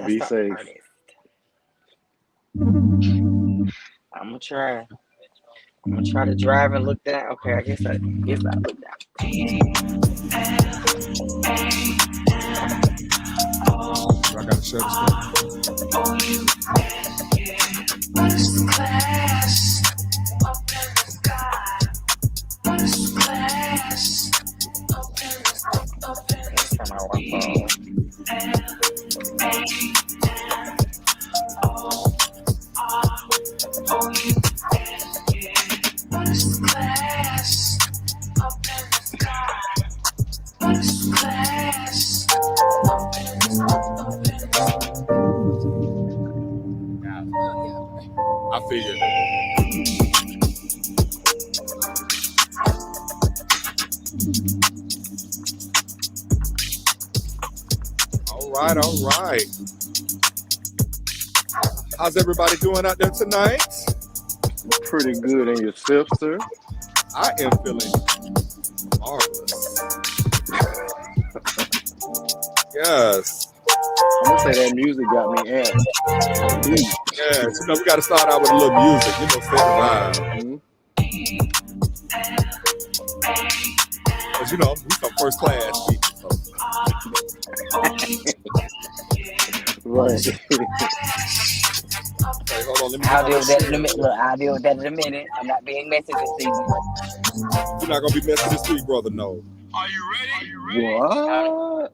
Be the safe. artist. I'm gonna try. I'm gonna try to drive and look down. Okay, I guess I look down. I gotta shut this down. Let's turn my Wi-Fi on. I figured. All right. How's everybody doing out there tonight? Pretty good. And yourself, sir? I am feeling marvelous. Yes. I'm gonna say that music got me amped. Yes. We got to start out with a little music. Set the vibe. Because we some first class people. So. Right. Okay, hold on. Let me I'll deal with that in a minute. Look, I'll deal with that in a minute. I'm not being messy this evening. You're not gonna be messy this week, brother. No. Are you ready? What?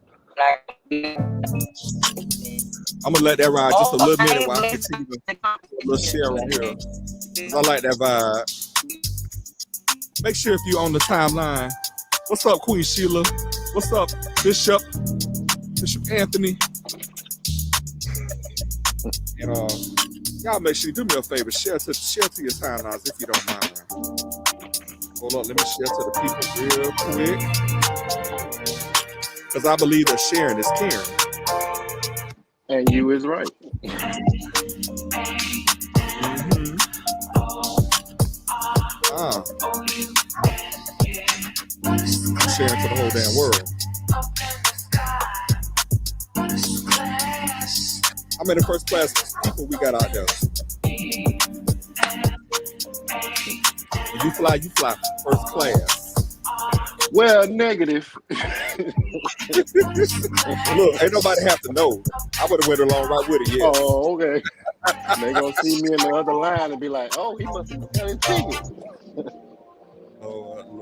I'm gonna let that ride just a little minute while I continue a little share on here. I like that vibe. Make sure if you're on the timeline. What's up, Queen Sheila? What's up, Bishop Anthony? And y'all make sure you do me a favor. Share to your timelines if you don't mind. Hold on, let me share to the people real quick. Because I believe that sharing is caring. And you is right. I'm sharing to the whole damn world. How many first class people we got out there? When you fly first class. Well, negative. Look, ain't nobody have to know. I would have went along right with it, yeah. Oh, okay. They gonna see me in the other line and be like, "Oh, he must have selling tickets." Lord.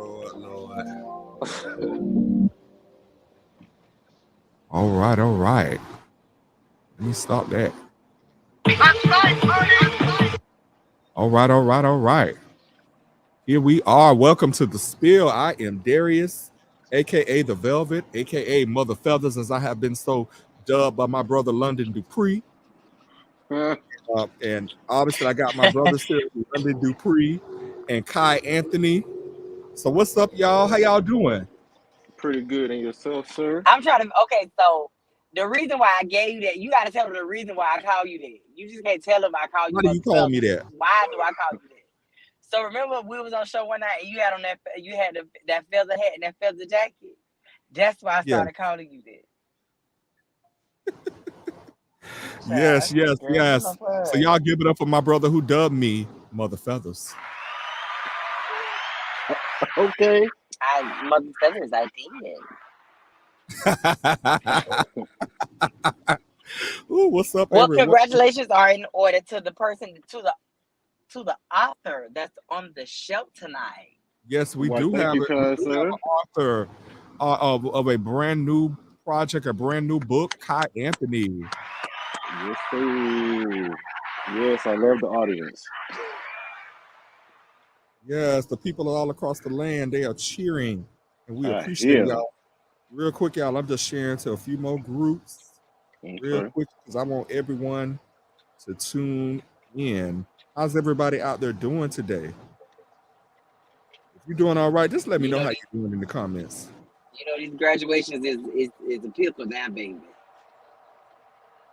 All right. Let me stop that. All right. Here we are. Welcome to the spill. I am Darius, aka the Velvet, aka Mother Feathers, as I have been so dubbed by my brother London Dupree. And obviously, I got my brothers here, London Dupree and Khi Anthonie. So, what's up, y'all? How y'all doing? Pretty good. And yourself, sir? I'm trying to. Okay, so the reason why I gave you that, you got to tell them the reason why I call you that. You just can't tell them I call you. Why do you call me that? Why do I call you that? So remember, we was on show one night and you had on that feather hat and that feather jacket. That's why I started calling you that. Yes. So y'all give it up for my brother who dubbed me Mother Feathers. Okay. Mother Feathers, I did. Ooh, what's up, well, everyone? Congratulations are in order to the person, to the author that's on the show tonight. Yes, we do have an author of a brand new project, a brand new book, Khi Anthonie. Yes, sir. Yes, I love the audience. Yes, the people all across the land, they are cheering, and we appreciate y'all. Real quick, y'all, I'm just sharing to a few more groups. Real quick, because I want everyone to tune in. How's everybody out there doing today? If you're doing all right, just let me know how you're doing in the comments. These graduations is a pickle now, baby.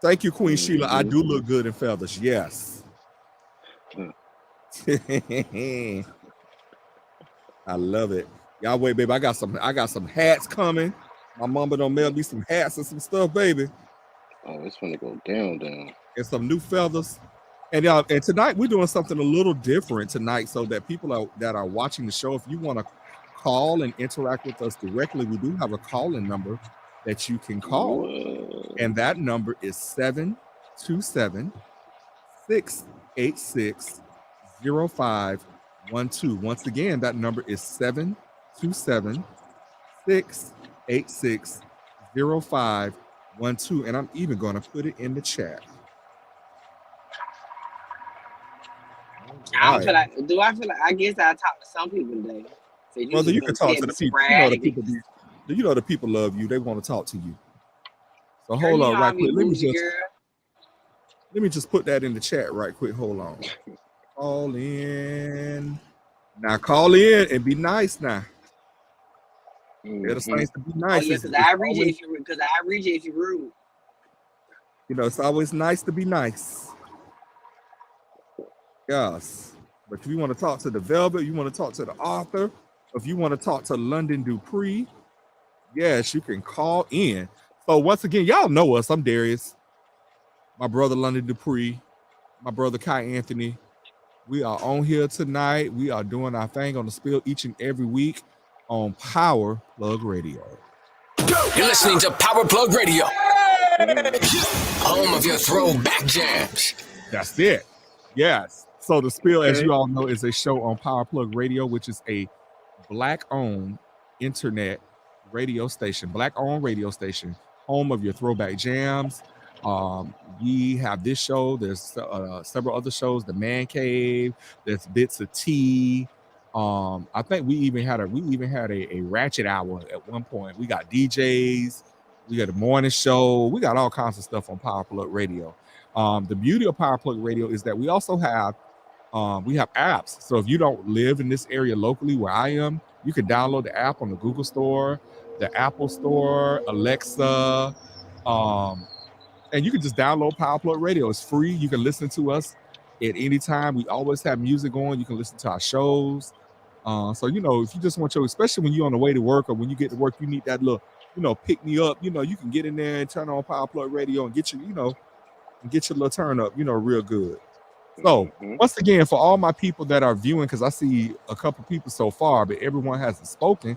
Thank you, Queen Sheila. I do look good in feathers. Yes. I love it. Y'all wait, baby. I got some hats coming. My mama done mailed me some hats and some stuff, baby. Oh, it's gonna go down. And some new feathers. And tonight we're doing something a little different tonight, so that people that are watching the show, if you want to call and interact with us directly, we do have a call-in number that you can call. Whoa. And that number is 727-686-0512. Once again, that number is 727-686-0512. And I'm even going to put it in the chat. I don't feel like. Do I feel like? I guess I talk to some people today. So Brother, you can talk to the people. You know the people love you. They want to talk to you. So hold on right quick. Let me just put that in the chat right quick. Hold on. Call in. Now call in and be nice now. It's nice to be nice. Oh, yeah, because I read it if you're rude. You know, it's always nice to be nice. Yes. But if you want to talk to the Velvet, you want to talk to the author, if you want to talk to London Dupree, yes, you can call in. So once again, y'all know us. I'm Darius, my brother London Dupree, my brother Khi Anthonie. We are on here tonight. We are doing our thing on the spill each and every week on Power Plug Radio. You're listening to Power Plug Radio, home of your throwback jams. That's it. Yes. So the spill, as you all know, is a show on Power Plug Radio, which is a Black-owned internet radio station, Black-owned radio station, home of your throwback jams. We have this show. There's several other shows. The Man Cave. There's Bits of Tea. I think we even had a Ratchet Hour at one point. We got DJs. We got a morning show. We got all kinds of stuff on Power Plug Radio. The beauty of Power Plug Radio is that we also have apps. So if you don't live in this area locally where I am, you can download the app on the Google Store, the Apple Store, Alexa, and you can just download Power Plug Radio. It's free. You can listen to us at any time. We always have music going. You can listen to our shows. So, you know, if you just want especially when you're on the way to work or when you get to work, you need that little, pick me up. You can get in there and turn on Power Plug Radio and get your little turn up, real good. So once again, for all my people that are viewing, because I see a couple people so far, but everyone hasn't spoken.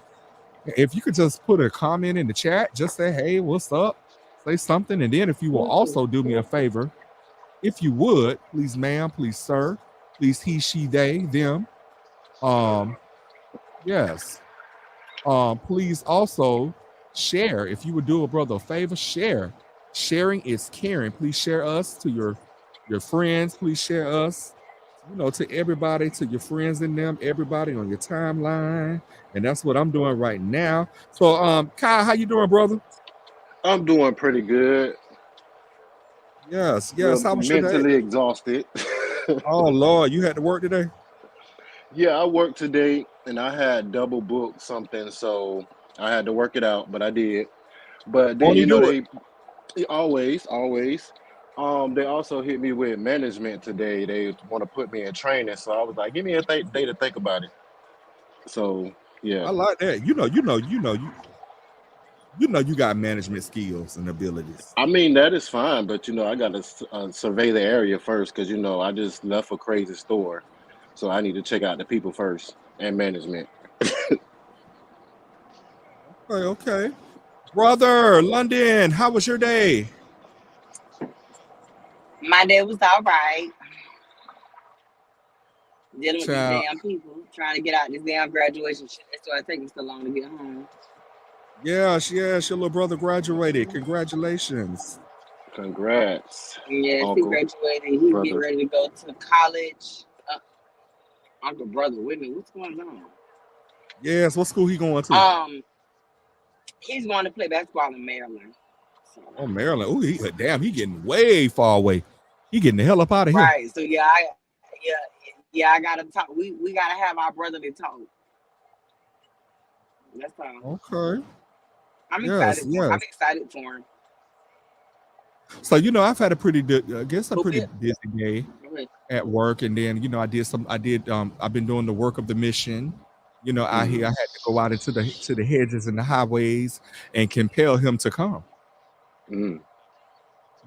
If you could just put a comment in the chat, just say, hey, what's up? Say something. And then if you will also do me a favor, if you would, please, ma'am, please, sir, please, he, she, they, them. Yes. Please also share. If you would do a brother a favor, share. Sharing is caring. Please share us to your friends. Please share us, to everybody, to your friends and them, everybody on your timeline. And that's what I'm doing right now. So, Kyle, how you doing, brother? I'm doing pretty good. Yes. How was your day? Mentally exhausted. Oh, Lord, you had to work today? Yeah, I worked today, and I had double booked something, so I had to work it out, but I did. But then, they always. They also hit me with management today. They want to put me in training, so I was like, give me a day to think about it. So yeah, I like that. You got management skills and abilities. I mean, that is fine, but I got to survey the area first because I just left a crazy store, so I need to check out the people first and management. Okay. Brother London, how was your day? My day was all right. Dealing with these damn people, trying to get out this damn graduation shit. That's why it takes me so long to get home. Yes, your little brother graduated. Congratulations. Congrats. Yes, Uncle, he graduated. He's getting ready to go to college. Uncle, brother, with me. What's going on? Yes, what school he going to? He's going to play basketball in Maryland. So. Oh, Maryland. Oh, he getting way far away. He getting the hell up out of here. Right. So I gotta talk. We gotta have our brotherly talk. That's all. Okay. I'm excited. I'm excited for him. So I've had a pretty busy day at work, and then I've been doing the work of the mission. Out here I had to go out into the hedges and the highways and compel him to come.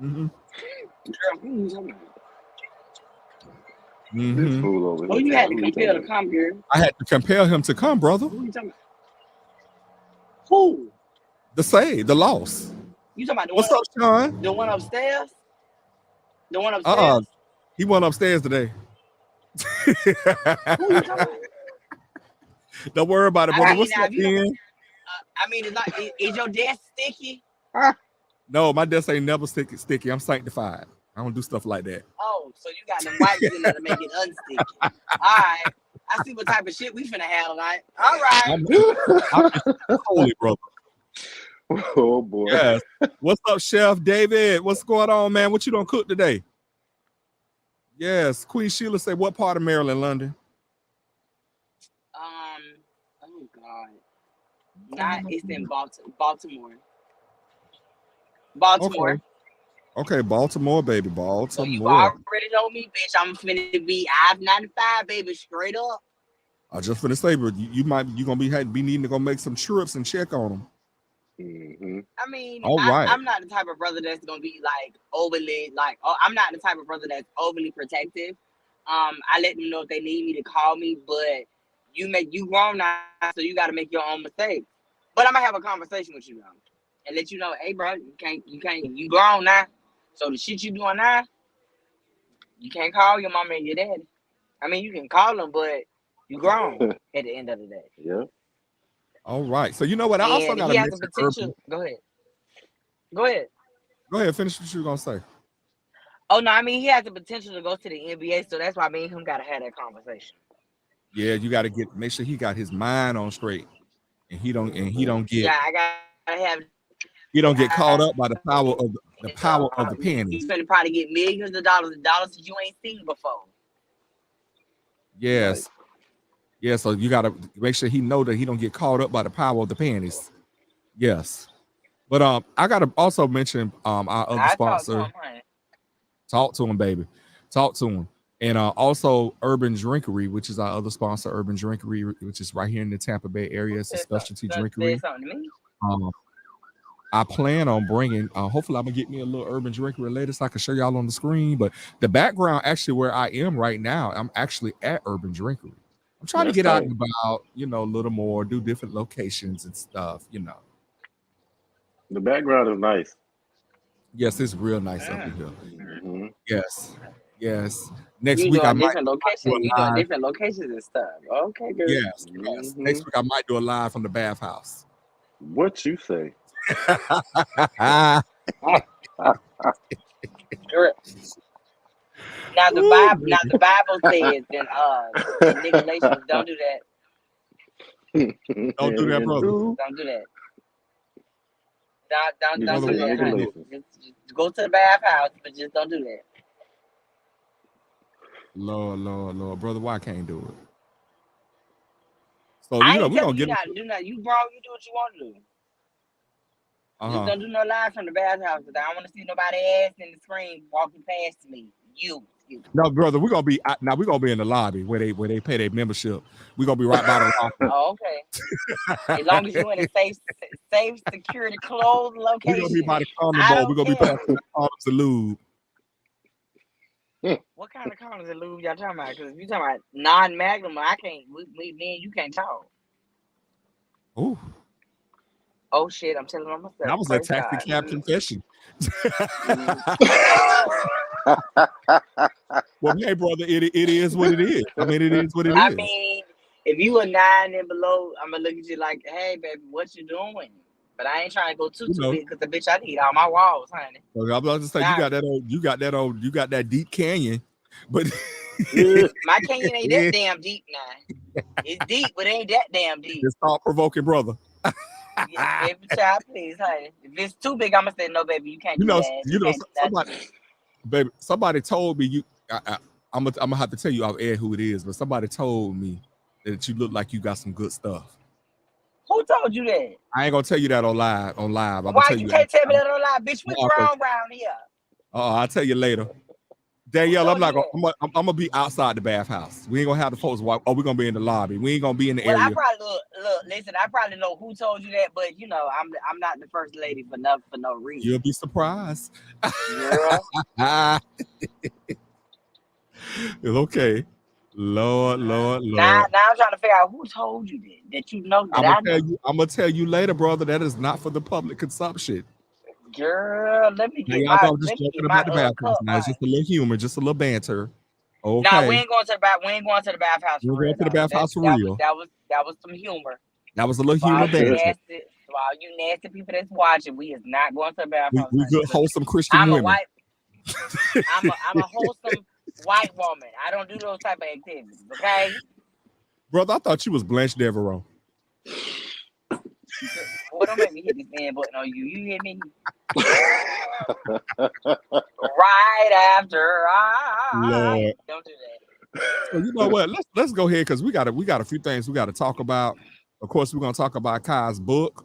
Mm-hmm. Girl, who you talking about? This fool over Oh, here. you had to compel to come, girl. I had to compel him to come, brother. Who you talking about? Who? The loss. You talking about the What's one? up, Sean? The one upstairs? The one upstairs? He went upstairs today. Who you talking about? Don't worry about it, brother. What's up, Ben? Is your desk sticky? No, my desk ain't never sticky. I'm sanctified. I don't do stuff like that. Oh, so you got them wipes in there to make it unsticky. All right. I see what type of shit we finna have tonight. All right. I'm holy, brother. Oh boy. Yes. What's up, Chef David? What's going on, man? What you gonna cook today? Yes. Queen Sheila said, what part of Maryland, London? Oh God. It's in Baltimore. Baltimore. Okay, Baltimore, baby. Baltimore. So you already know me, bitch. I'm finna be I-95, baby, straight up. I just finna say, but you gonna be needing to go make some trips and check on them. Mm-hmm. I mean, right. I'm not the type of brother that's gonna be like overly I'm not the type of brother that's overly protective. I let them know if they need me to call me, but you grown now, so you got to make your own mistakes. But I'm gonna have a conversation with you now and let you know, hey, bro, you grown now. So the shit you doing now, you can't call your mama and your daddy. I mean, you can call them, but you grown at the end of the day. Yeah. All right. So you know what? I also got to mention potential. Go ahead. Go ahead. Finish what you were gonna say. Oh no, I mean he has the potential to go to the NBA, so that's why me and him gotta have that conversation. Yeah, you gotta make sure he got his mind on straight, and he don't get. Yeah, I gotta have. He don't get caught up by the power of the penny. He's gonna probably get millions of dollars that you ain't seen before. Yes. Right. Yeah, so you gotta make sure he know that he don't get caught up by the power of the panties. Yes. But I gotta also mention our other sponsor. Talk to him, baby. Talk to him. And also Urban Drinkery, which is our other sponsor, Urban Drinkery, which is right here in the Tampa Bay area. It's a specialty drinkery. I plan on bringing, hopefully I'm gonna get me a little Urban Drinkery later so I can show y'all on the screen. But the background actually where I am right now, I'm actually at Urban Drinkery. I'm trying to get out and about, a little more, do different locations and stuff, The background is nice. Yes, it's real nice up here. Mm-hmm. Yes. Next week I might different locations. You doing different locations and stuff. Okay, good. Yes. Next week I might do a live from the bathhouse. What you say? Now the Bible says in Nicolations, don't do that. Don't do that, brother. Don't do that. Don't do that. Just go to the bathhouse, but just don't do that. Lord, brother, why I can't do it? So we're gonna get do not. You grown, you do what you want to do. Just don't do no live from the bathhouse because I don't want to see nobody ass in the screen walking past me. No, brother, we're gonna be in the lobby where they pay their membership. We're gonna be right by the locker. Oh, okay. As long as you're in a safe security closed location. We're gonna be by the condom bowl. We're gonna be passing the condoms and lube. What kind of condoms and lube y'all talking about? Because if you talking about non-magnum, I can't. Me and you can't talk. Ooh. Oh shit! I'm telling on myself. That was a taxi cab confession. Well, hey, brother, it is what it is. I mean, it is what it is. I mean, if you a 9 and below, I'm gonna look at you like, hey, baby, what you doing? But I ain't trying to go too big because the bitch I need all my walls, honey. Well, I'm about to say you got that deep canyon, but my canyon ain't that damn deep now. It's deep, but it ain't that damn deep. It's thought-provoking, brother. Yeah, baby, child, please, honey. If it's too big, I'm gonna say no, baby. You can't do that. Somebody told me I'm gonna have to tell you off air who it is, but somebody told me that you look like you got some good stuff. Who told you that? I ain't gonna tell you that on live. Why you can't tell me that on live, bitch? We grown around here. I'll tell you later. Danielle, I'm gonna be outside the bathhouse. We ain't gonna have the folks walk. Oh, we're gonna be in the lobby. We ain't gonna be in the area. I probably look. listen, I probably know who told you that, but you know, I'm not the first lady for no reason. You'll be surprised. Girl. It's okay. Lord. Now I'm trying to figure out who told you that you know that I know. I'm gonna tell you later, brother. That is not for the public consumption. Girl, let me Now, get y'all my know I'm just joking my about the bathhouse. cup Now it's just a little humor, just a little banter. Okay. Nah, we ain't going to the bathhouse for We're real. going to the bathhouse for real. That was some humor. That was a little humor banter. For all you nasty people that's watching, we is not going to the bathhouse. We good wholesome Christian women. I'm a wholesome white woman. I don't do those type of activities, okay? Brother, I thought you was Blanche Devereaux. Well, don't make me hit this man button on you. You hear me? Right after Lord. Don't do that. So you know what? Let's go ahead because we got a few things we got to talk about. Of course, we're gonna talk about Kai's book,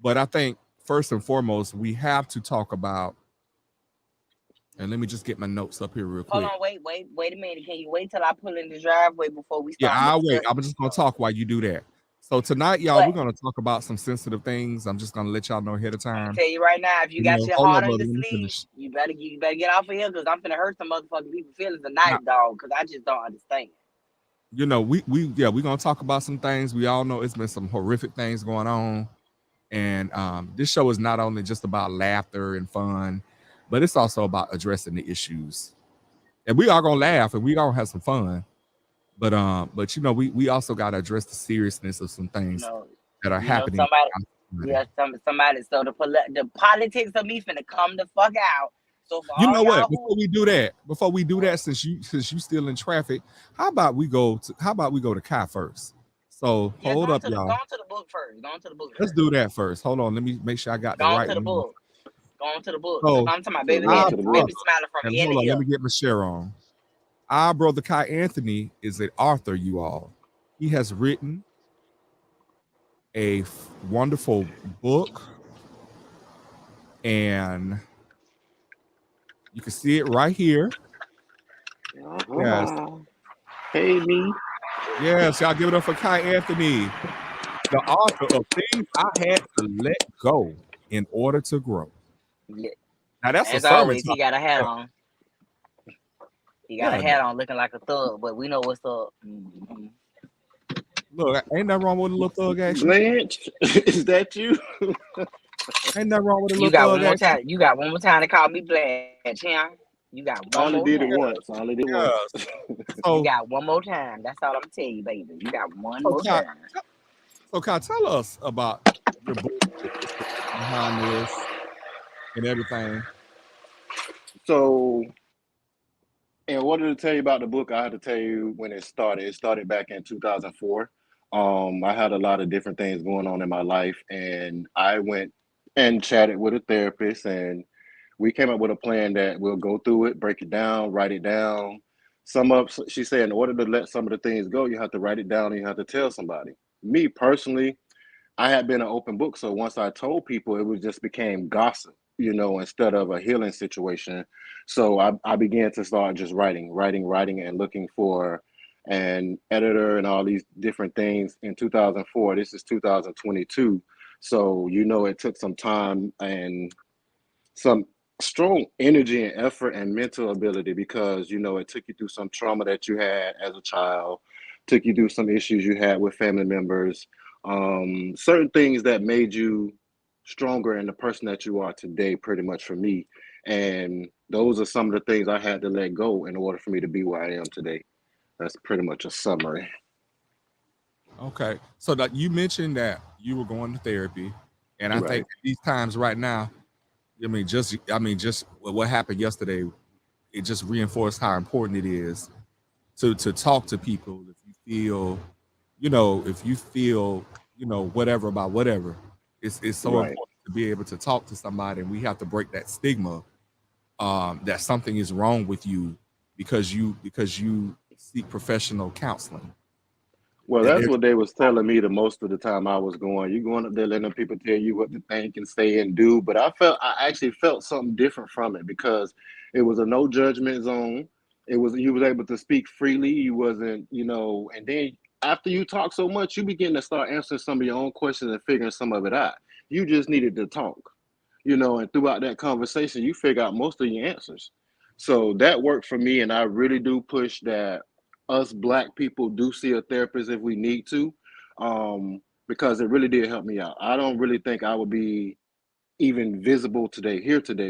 but I think first and foremost we have to talk about. And let me just get my notes up here real quick. Hold on, wait a minute. Can you wait till I pull in the driveway before we start? Yeah, I'll wait. I'm just gonna talk while you do that. So tonight, y'all, we're gonna talk about some sensitive things. I'm just gonna let y'all know ahead of time. I'm tell you right now, if you got your heart on your sleeve, you better get off of here because I'm finna hurt some motherfucking people's feelings tonight, dog. Because I just don't understand. You know, we're gonna talk about some things. We all know it's been some horrific things going on, and this show is not only just about laughter and fun, but it's also about addressing the issues. And we are gonna laugh and we gonna have some fun. But you know, we also gotta address the seriousness of some things that are happening. Somebody. So the politics of me finna come the fuck out. So for you know what? Before we do that, since you still in traffic, how about we go to Kai first? So hold up, y'all. Go on to the book first. Let's do that first. Hold on. Let me make sure I got the right one. Go on to the book. So, I'm talking about baby smiling from ear to ear. Let me get my share on. Our brother Khi Anthonie is an author, you all. He has written a wonderful book, and you can see it right here. Yes. Hey, me. Yes, y'all give it up for Khi Anthonie, the author of Things I Had to Let Go in Order to Grow. Yeah. Now that's as a sermon. Always, he got a hat on. He got a hat on looking like a thug, but we know what's up. Mm-hmm. Look, ain't nothing wrong with a little thug action. Blanche, is that you? Ain't nothing wrong with a little thug action. You got one more time to call me Blanche, huh? You got one more time. I only did it once. So, you got one more time. That's all I'm gonna tell you, baby. You got one more time. So, Kai, tell us about your book behind this and everything. So, in order to tell you about the book, I had to tell you when it started. It started back in 2004. I had a lot of different things going on in my life, and I went and chatted with a therapist, and we came up with a plan that we'll go through it, break it down, write it down. She said, in order to let some of the things go, you have to write it down and you have to tell somebody. Me personally, I had been an open book, so once I told people, it just became gossip, instead of a healing situation. So I began to start just writing, and looking for an editor and all these different things in 2004. This is 2022. So, it took some time and some strong energy and effort and mental ability because, it took you through some trauma that you had as a child, took you through some issues you had with family members, certain things that made you stronger in the person that you are today, pretty much for me. And those are some of the things I had to let go in order for me to be where I am today. That's pretty much a summary. Okay. So that you mentioned that you were going to therapy, and I think these times right now, just what happened yesterday, it just reinforced how important it is to talk to people if you feel, whatever about whatever. It's so important to be able to talk to somebody, and we have to break that stigma that something is wrong with you because you seek professional counseling. Well, that's what they was telling me the most of the time I was going. You going up there letting people tell you what to think and say and do. But I actually felt something different from it because it was a no judgment zone. You was able to speak freely. You wasn't, and then after you talk so much, you begin to start answering some of your own questions and figuring some of it out. You just needed to talk, and throughout that conversation, you figure out most of your answers. So that worked for me, and I really do push that us Black people do see a therapist if we need to, because it really did help me out. I don't really think I would be even visible today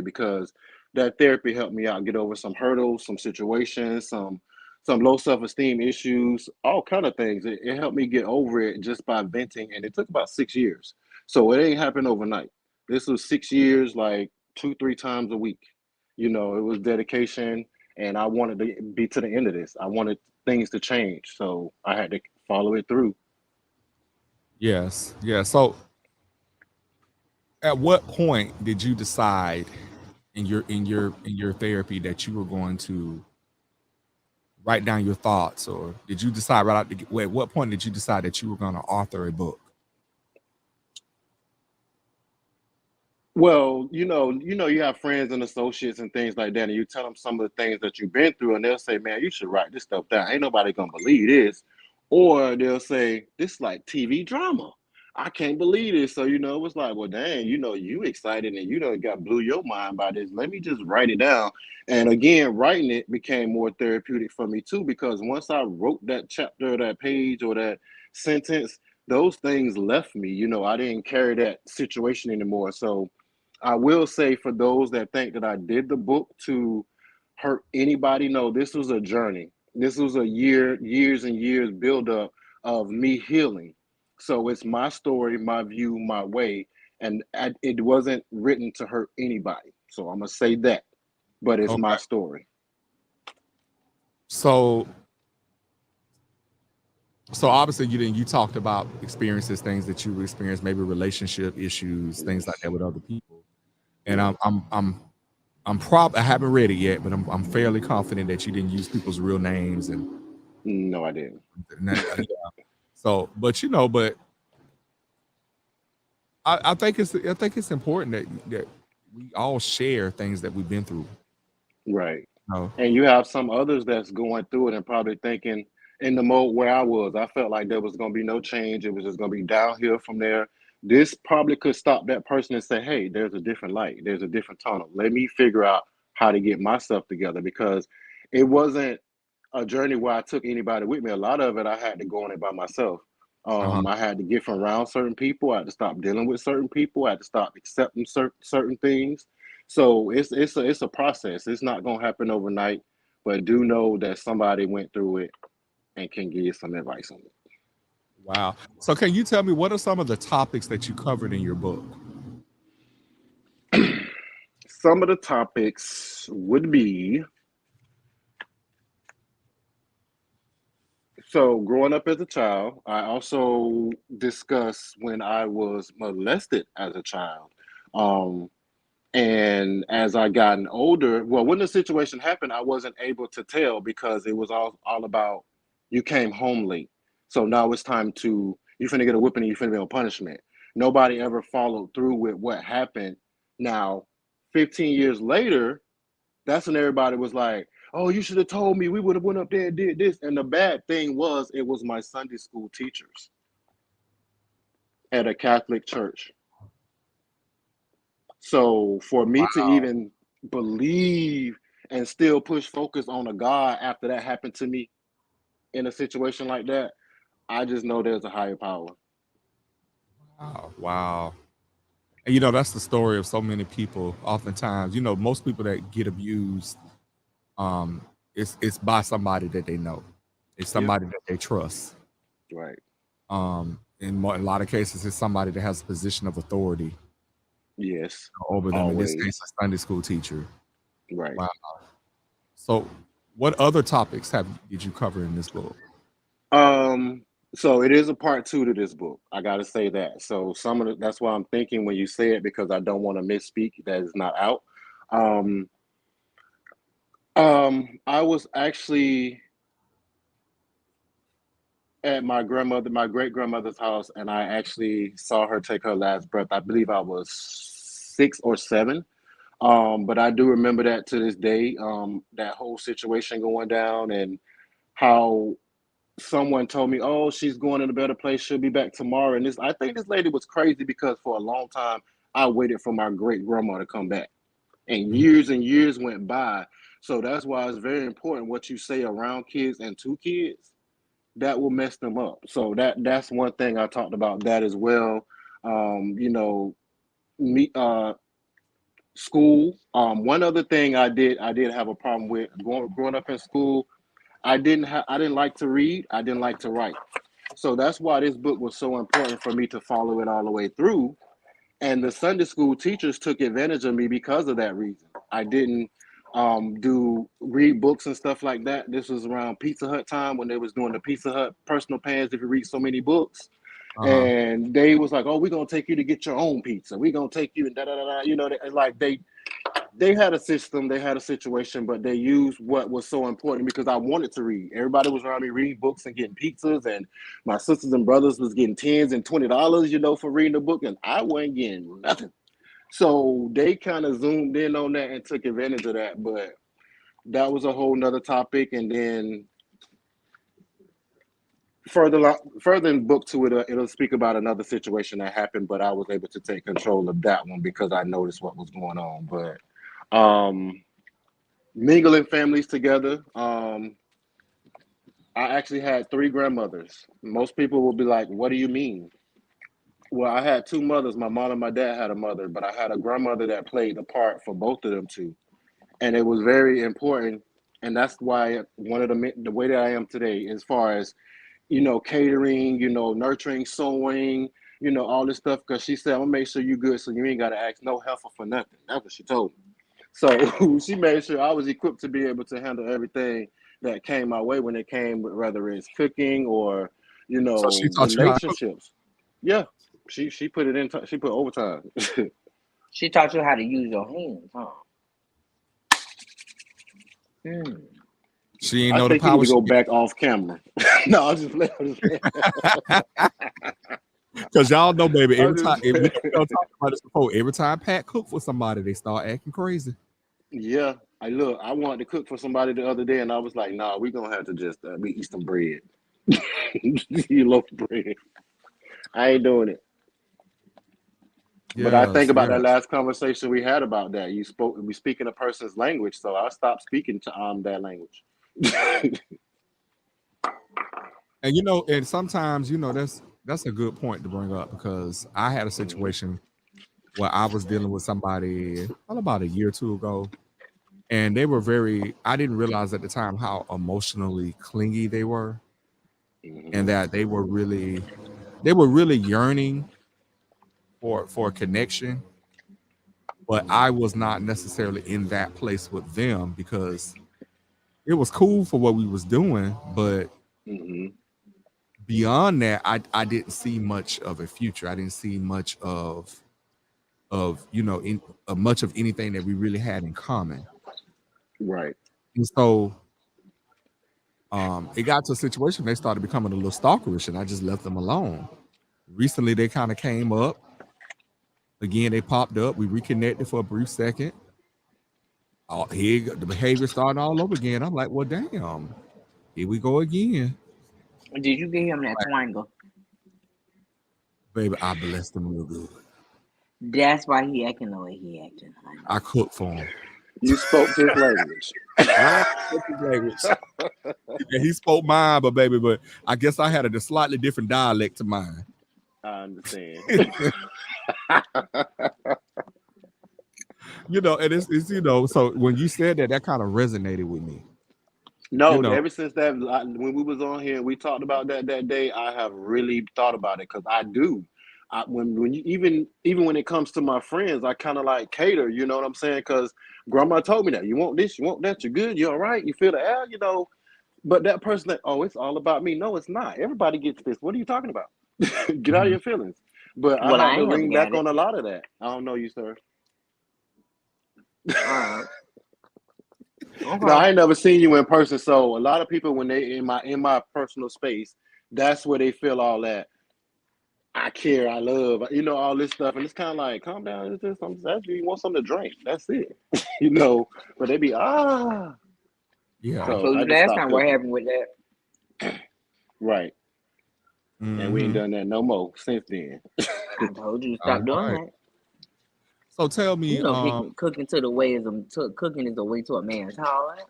because that therapy helped me out get over some hurdles, some situations, some low self-esteem issues, all kind of things. It helped me get over it just by venting, and it took about 6 years. So it ain't happened overnight. This was 6 years, like 2, 3 times a week. It was dedication, and I wanted to be to the end of this. I wanted things to change, so I had to follow it through. Yes, yeah. So, at what point did you decide in your therapy that you were going to write down your thoughts, or did you decide right out at what point did you decide that you were going to author a book? Well, you have friends and associates and things like that, and you tell them some of the things that you've been through, and they'll say, "Man, you should write this stuff down. Ain't nobody gonna believe this," or they'll say, "This is like TV drama. I can't believe this." So it was like, "Well, dang, you excited and got blew your mind by this. Let me just write it down." And again, writing it became more therapeutic for me too, because once I wrote that chapter, or that page, or that sentence, those things left me. I didn't carry that situation anymore. So I will say, for those that think that I did the book to hurt anybody, no, this was a journey. This was a years and years buildup of me healing. So it's my story, my view, my way, and it wasn't written to hurt anybody. So I'm gonna say that, but it's my Okay. story. So, obviously you talked about experiences, things that you experienced, maybe relationship issues, things like Yes. that with other people. And Yes. I haven't read it yet, but I'm fairly confident that you didn't use people's real names No, I didn't. yeah. So, but I think it's important that we all share things that we've been through. Right. You And you have some others that's going through it and probably thinking, in the mode where I was, I felt like there was going to be no change. It was just going to be downhill from there. This probably could stop that person and say, "Hey, there's a different light. There's a different tunnel. Let me figure out how to get myself together," because it wasn't a journey where I took anybody with me. A lot of it, I had to go on it by myself. uh-huh. I had to get from around certain people. I had to stop dealing with certain people. I had to stop accepting certain things. So it's a process. It's not gonna happen overnight, but do know that somebody went through it and can give you some advice on Wow. So can you tell me what are some of the topics that you covered in your book? it. Some of the topics would be, so growing up as a child. I also discuss when I was molested as a child. Um, And as I gotten older, well, when the situation happened, I wasn't able to tell because it was all about, you came home late. So now it's time to, you finna get a whipping and you finna be on punishment. Nobody ever followed through with what happened. Now, 15 years later, that's when everybody was like, "Oh, you should have told me. We would have went up there and did this." And the bad thing was, it was my Sunday school teachers at a Catholic church. So for me to Wow. even believe and still push focus on a God after that happened to me in a situation like that, I just know there's a higher power. Wow. Wow. And that's the story of so many people. Oftentimes, most people that get abused, um, it's by somebody that they know. It's Yep. somebody that they trust. Right. In a lot of cases, it's somebody that has a position of authority Yes. over them. In this case, Always. a Sunday school teacher. Right. Wow. So, what other topics did you cover in this book? Um, so it is a part two to this book. I gotta say that. So that's why I'm thinking when you say it, because I don't want to misspeak that is not out. Um, I was actually at my great grandmother's house, and I actually saw her take her last breath. I believe I was 6 or 7. But I do remember that to this day, that whole situation going down, and how someone told me, "Oh, she's going in a better place. She'll be back tomorrow." And I think this lady was crazy because for a long time I waited for my great grandma to come back, and years went by. So that's why it's very important what you say around kids and to kids. That will mess them up. So that's one thing I talked about that as well. You know, me school. One other thing I did have a problem with growing up in school. I didn't like to read. I didn't like to write. So that's why this book was so important for me to follow it all the way through. And the Sunday school teachers took advantage of me because of that reason. I didn't do read books and stuff like that. This was around Pizza Hut time when they was doing the Pizza Hut personal pans if you read so many books. And they was like, "Oh, we're gonna take you to get your own pizza. We're gonna take you and da da da da." You know, they had a system, they had a situation, but they used what was so important because I wanted to read. Everybody was around me reading books and getting pizzas, and my sisters and brothers was getting $10 and $20, you know, for reading a book, and I wasn't getting nothing. So they kind of zoomed in on that and took advantage of that. But that was a whole nother topic. And then further in book two, it'll speak about another situation that happened, but I was able to take control of that one because I noticed what was going on. But mingling families together. I actually had 3 grandmothers. Most people will be like, "What do you mean?" Well, I had 2 mothers. My mom and my dad had a mother, but I had a grandmother that played the part for both of them too. And it was very important. And that's why one of the way that I am today, as far as, you know, catering, you know, nurturing, sewing, you know, all this stuff. Because she said, "I'm gonna make sure you good, so you ain't gotta ask no heifer for nothing." That's what she told me. So she made sure I was equipped to be able to handle everything that came my way when it came, whether it's cooking or, you So she know, taught you how to cook. relationships. Yeah, she put it in. She put overtime. She taught you how to use your hands, huh? She ain't I know the think you need power to she go get. back off camera. No, I'm just playing. Because y'all know, baby, every I'm time just we playing. talked about this before, every time Pat cook for somebody, they start acting crazy. Yeah, I wanted to cook for somebody the other day, and I was like, "Nah, we gonna have to just we eat some bread. You loaf of bread. I ain't doing it." But I think Yes, about that yes. last conversation we had about that. We speak in a person's language, so I stopped speaking to that language. And you know, and sometimes, you know, that's a good point to bring up because I had a situation where I was dealing with somebody about a year or two ago, and they were I didn't realize at the time how emotionally clingy they were, and that they were really yearning for a connection, but I was not necessarily in that place with them because it was cool for what we was doing, but beyond that, I didn't see much of a future. I didn't see much of you know much of anything that we really had in common. Right. And so it got to a situation they started becoming a little stalkerish, and I just left them alone. Recently, they kind of came up again. They popped up. We reconnected for a brief second. Here the behavior starting all over again. I'm like, well, damn, here we go again. Did you give him that twangle? Baby, I blessed him real good. That's why he acting the way he acting, honey. I cooked for him. You spoke his language. I spoke his language. And he spoke mine, but I guess I had a slightly different dialect to mine. I understand. You know, and it's you know, so when you said that kind of resonated with me. No, You know, ever since that, when we was on here and we talked about that day, I have really thought about it because I do. When you even when it comes to my friends, I kind of like cater. You know what I'm saying? Because grandma told me that you want this, you want that, you're good, you're all right, you feel the air, you know. But that person that, oh, it's all about me. No, it's not. Everybody gets this. What are you talking about? Get out of your feelings. But I Well, had I to ain't never lean got back it. on a lot of that. I don't know you, sir. All right. No, Okay. I ain't never seen you in person. So a lot of people, when they in my personal space, that's where they feel all that. I care, I love, you know, all this stuff, and it's kind of like, calm down. It's just, I'm just asking you want something to drink. That's it, you know. But they be I So told I you just last stopped time what cooking. happened with that. Right. And we ain't done that no more since then. I told you to stop doing that. So tell me, you know, cooking is a way to a man's heart.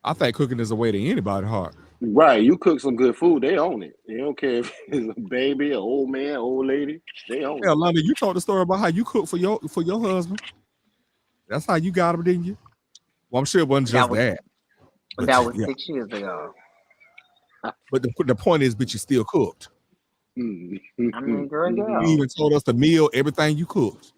I think cooking is a way to anybody's heart. Right. You cook some good food, they own it. They don't care if it's a baby, an old man, old lady. They own Yeah, it. London, you told the story about how you cook for your husband. That's how you got him, didn't you? Well, I'm sure it wasn't just that. But that was 6 years ago. But the point is, but you still cooked. I mean, girl. You even told us the meal, everything you cooked.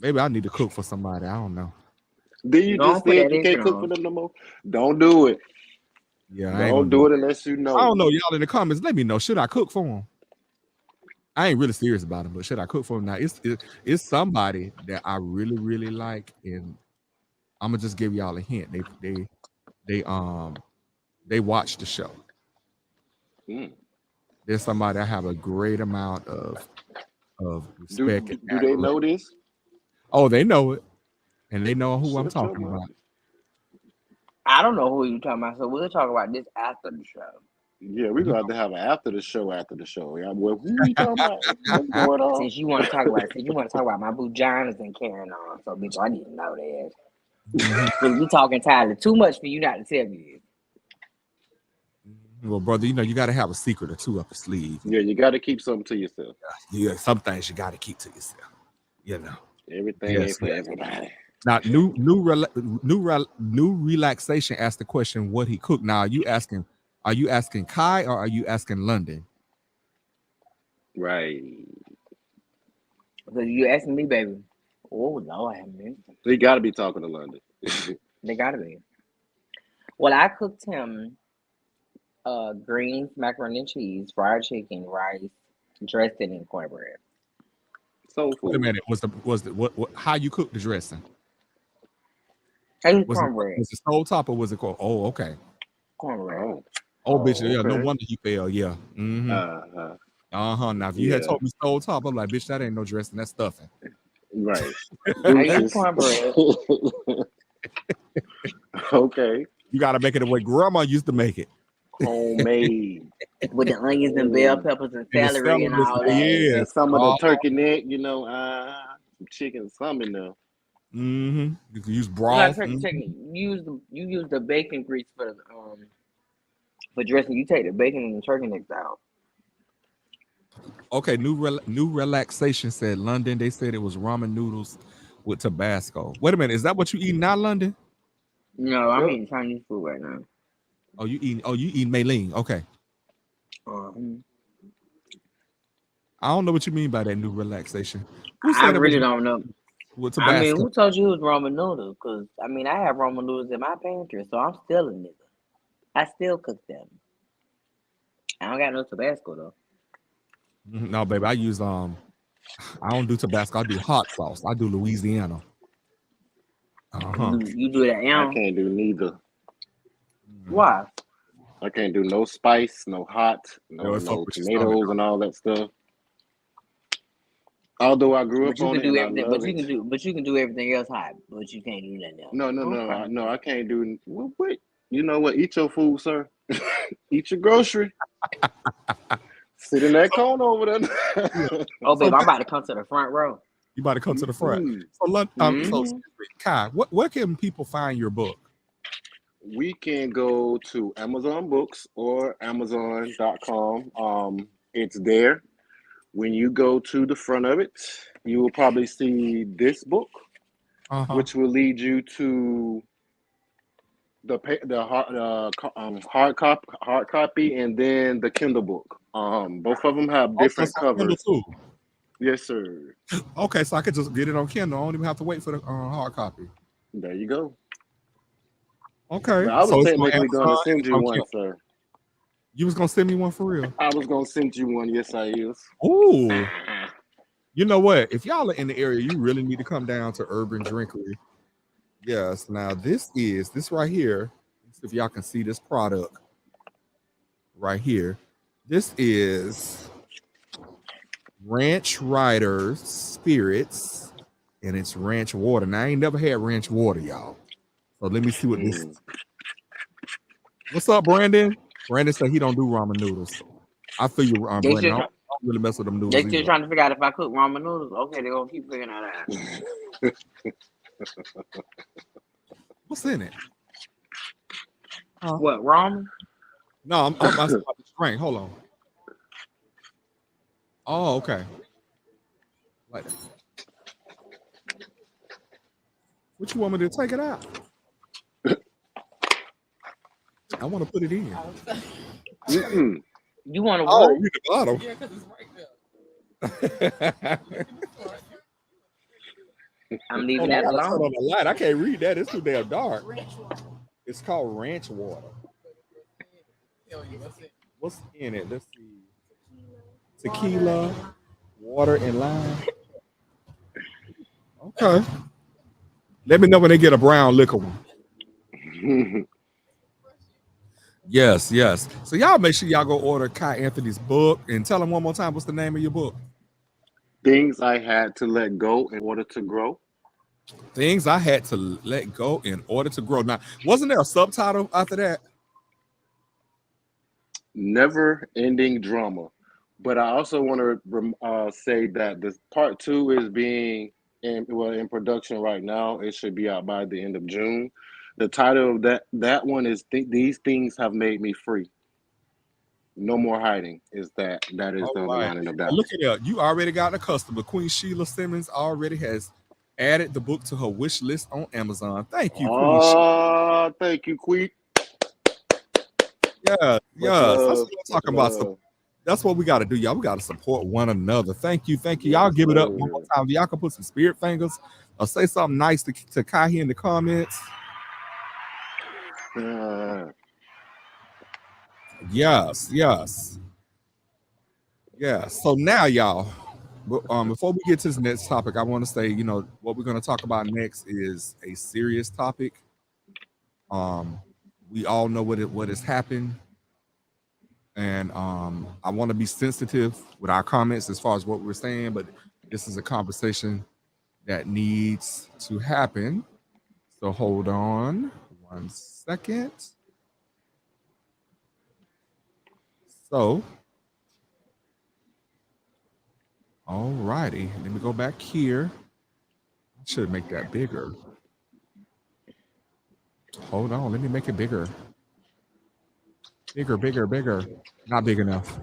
Maybe I need to cook for somebody. I don't know. Then you just said you can't cook for them no more? Don't do it. Yeah, don't do it unless you know. I don't know. Y'all in the comments, let me know. Should I cook for them? I ain't really serious about him, but should I cook for him now? It's somebody that I really, really like, and I'm gonna just give y'all a hint. They watch the show. There's somebody I have a great amount of respect. Do they know this? Oh, they know it, and they know who I'm talking about. I don't know who you're talking about, so we'll talk about this after the show. Yeah, we're going to have an after the show. Yeah, well, who are you talking about? What's going on? Since you want to talk about my vaginas and carrying on, so bitch, I didn't know that. Because we talking entirely too much for you not to tell me. Well, brother, you know you got to have a secret or two up your sleeve. Yeah, you got to keep something to yourself. Yeah, some things you got to keep to yourself. You know, everything ain't for everybody. Now, new relaxation asked the question what he cooked. Now, are you asking Kai or are you asking London? Right. Because you asking me, baby. Oh no, I haven't. They got to be talking to London. They got to be. Well, I cooked him greens, macaroni and cheese, fried chicken, rice, dressing, and cornbread. Soul food. Wait a minute. What how you cook the dressing? Was cornbread. Was it stove top or was it called? Oh, okay. Cornbread. Oh, bitch, yeah, okay. No wonder you failed. Yeah. Now, if you had told me stove top, I'm like, bitch, that ain't no dressing, that's stuffing. Right. I use cornbread. Okay. You gotta make it the way grandma used to make it. Homemade. With the onions and bell peppers and celery and all that. Yeah. And some of the turkey neck, some chicken, some in there. You can use broth. Chicken. You use the bacon grease for dressing. You take the bacon and the turkey necks out. Okay, new relaxation said London. They said it was ramen noodles with Tabasco. Wait a minute, is that what you eating now, London? No, I'm eating Chinese food right now. Oh, you eating Maylene? Okay. I don't know what you mean by that new relaxation. I really don't know. With Tabasco? I mean, who told you it was ramen noodles? Because I mean, I have ramen noodles in my pantry, so I'm still a nigga. I still cook them. I don't got no Tabasco though. No, baby, I use I don't do Tabasco. I do hot sauce. I do Louisiana. You do that, I can't do neither. Why? I can't do no spice, no hot, no tomatoes and all that stuff. Although I grew up on it, and I love it. But you can do everything else hot, but you can't do that now. No, I can't do. Wait, you know what? Eat your food, sir. Eat your grocery. Sit in that cone over there. Oh, babe, I'm about to come to the front row. You about to come to the front. So, Kai, where can people find your book? We can go to Amazon Books or Amazon.com. It's there. When you go to the front of it, you will probably see this book, which will lead you to the hard copy, and then the Kindle book. Both of them have different covers. Yes, sir. Okay, so I could just get it on Kindle. I don't even have to wait for the hard copy. There you go. Okay. But I was technically going to send you one, sir. You was going to send me one for real? I was going to send you one. Yes, I is. Ooh. You know what? If y'all are in the area, you really need to come down to Urban Drinkery. Yes. Now, this right here, if y'all can see this product right here, this is Ranch Riders Spirits and it's ranch water. Now I ain't never had ranch water, y'all. So let me see what this. What's up, Brandon? Brandon said he don't do ramen noodles. I feel you, Brandon. I don't really mess with them noodles. They still trying to figure out if I cook ramen noodles. Okay, they're gonna keep figuring that out. What's in it? What, ramen? No, I'm about to drink. Hold on. Oh, okay. Like that. What you want me to take it out? I want to put it in. You want to read the bottom? Yeah, because it's right there. I'm leaving that alone. On the light. I can't read that. It's too damn dark. It's called ranch water. What's in it? Let's see. Tequila, water, and lime. Okay. Let me know when they get a brown liquor one. Yes. So y'all make sure y'all go order Khi Anthonie's book and tell him one more time what's the name of your book. Things I Had to Let Go in Order to Grow. Things I Had to Let Go in Order to Grow. Now, wasn't there a subtitle after that? Never Ending Drama. But I also want to say that this part 2 is being in production right now. It should be out by the end of June. The title of that one is These Things Have Made Me Free. No more hiding is that is the underlining of that. Look at that. You already got a customer. Queen Sheila Simmons already has added the book to her wish list on Amazon. Thank you, Queen Sheila. Thank you, Queen. Yeah. That's what I'm talking about. That's what we got to do, y'all. We got to support one another. Thank you. Y'all give it up one more time. Y'all can put some spirit fingers or say something nice to Kai here in the comments. Yes. So now, y'all, before we get to this next topic, I want to say, what we're going to talk about next is a serious topic. We all know what has happened, and I want to be sensitive with our comments as far as what we're saying, but this is a conversation that needs to happen. So hold on 1 second. So, all righty, let me go back here. I should make that bigger. Hold on, let me make it bigger. Bigger. Not big enough.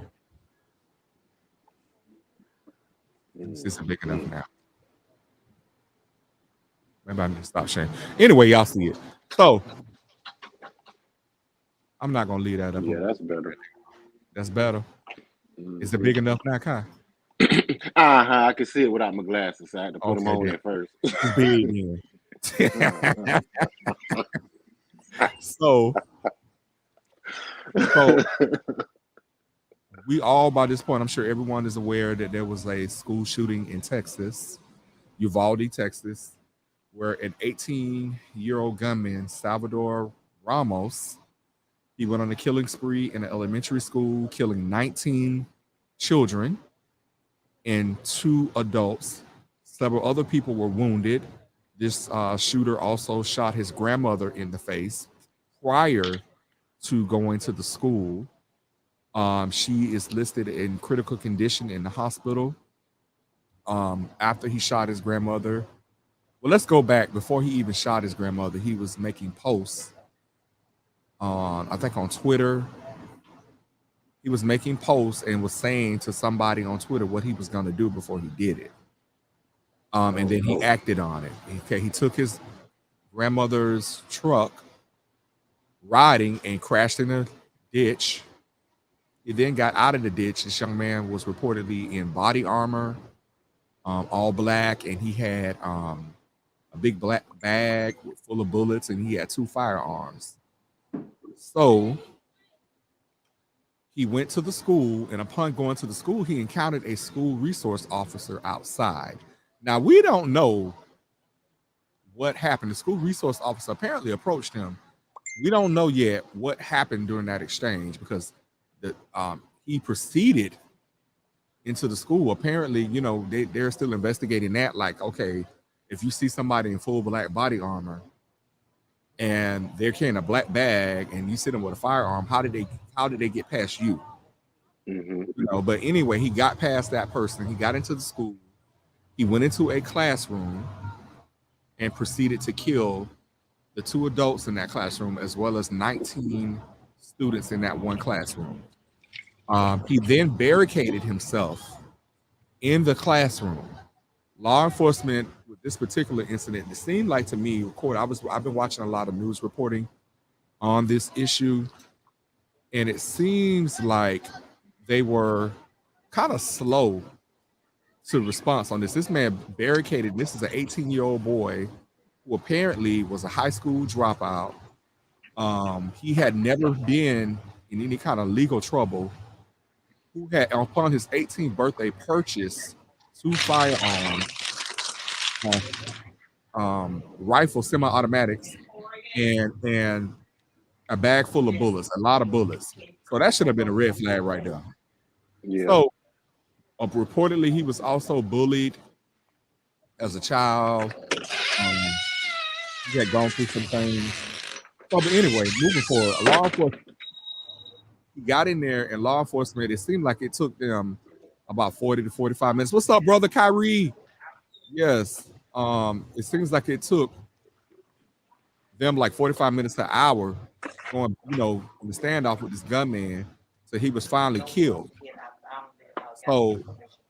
This isn't big enough now. Maybe I need to stop sharing. Anyway, y'all see it. So, I'm not gonna leave that up. Yeah, that's better. That's better. Is it big enough now, Kai? I can see it without my glasses. So I had to put them on there first. It's big. So we all, by this point, I'm sure everyone is aware that there was a school shooting in Texas, Uvalde, Texas, where an 18-year-old gunman, Salvador Ramos, he went on a killing spree in an elementary school, killing 19 children and 2 adults. Several other people were wounded. This shooter also shot his grandmother in the face prior to going to the school. She is listed in critical condition in the hospital. After he shot his grandmother, well, let's go back. Before he even shot his grandmother, he was making posts on, I think on Twitter. He was making posts and was saying to somebody on Twitter what he was going to do before he did it. And then he acted on it. He took his grandmother's truck riding and crashed in a ditch. He then got out of the ditch. This young man was reportedly in body armor, all black, and he had a big black bag full of bullets, and he had 2 firearms. So he went to the school, and upon going to the school, he encountered a school resource officer outside. Now, we don't know what happened. The school resource officer apparently approached him. We don't know yet what happened during that exchange because he proceeded into the school. Apparently, they're still investigating that. Like, okay, if you see somebody in full black body armor and they're carrying a black bag and you see them with a firearm, how did they get past you? Mm-hmm. You know, but anyway, he got past that person. He got into the school. He went into a classroom and proceeded to kill the 2 adults in that classroom as well as 19 students in that one classroom. He then barricaded himself in the classroom. Law enforcement with this particular incident, it seemed like to me, I've been watching a lot of news reporting on this issue, and it seems like they were kind of slow to response on this. This man barricaded. This is an 18-year-old boy who apparently was a high school dropout. He had never been in any kind of legal trouble. Who had, upon his 18th birthday, purchased 2 firearms, rifle, semi-automatics, and a bag full of bullets, a lot of bullets. So that should have been a red flag right there. Yeah. So reportedly, he was also bullied as a child. He had gone through some things. So, but anyway, moving forward, law enforcement, he got in there, and law enforcement, it seemed like it took them about 40 to 45 minutes. What's up, brother Kyrie? Yes. It seems like it took them like 45 minutes to an hour going, in the standoff with this gunman. So he was finally killed. So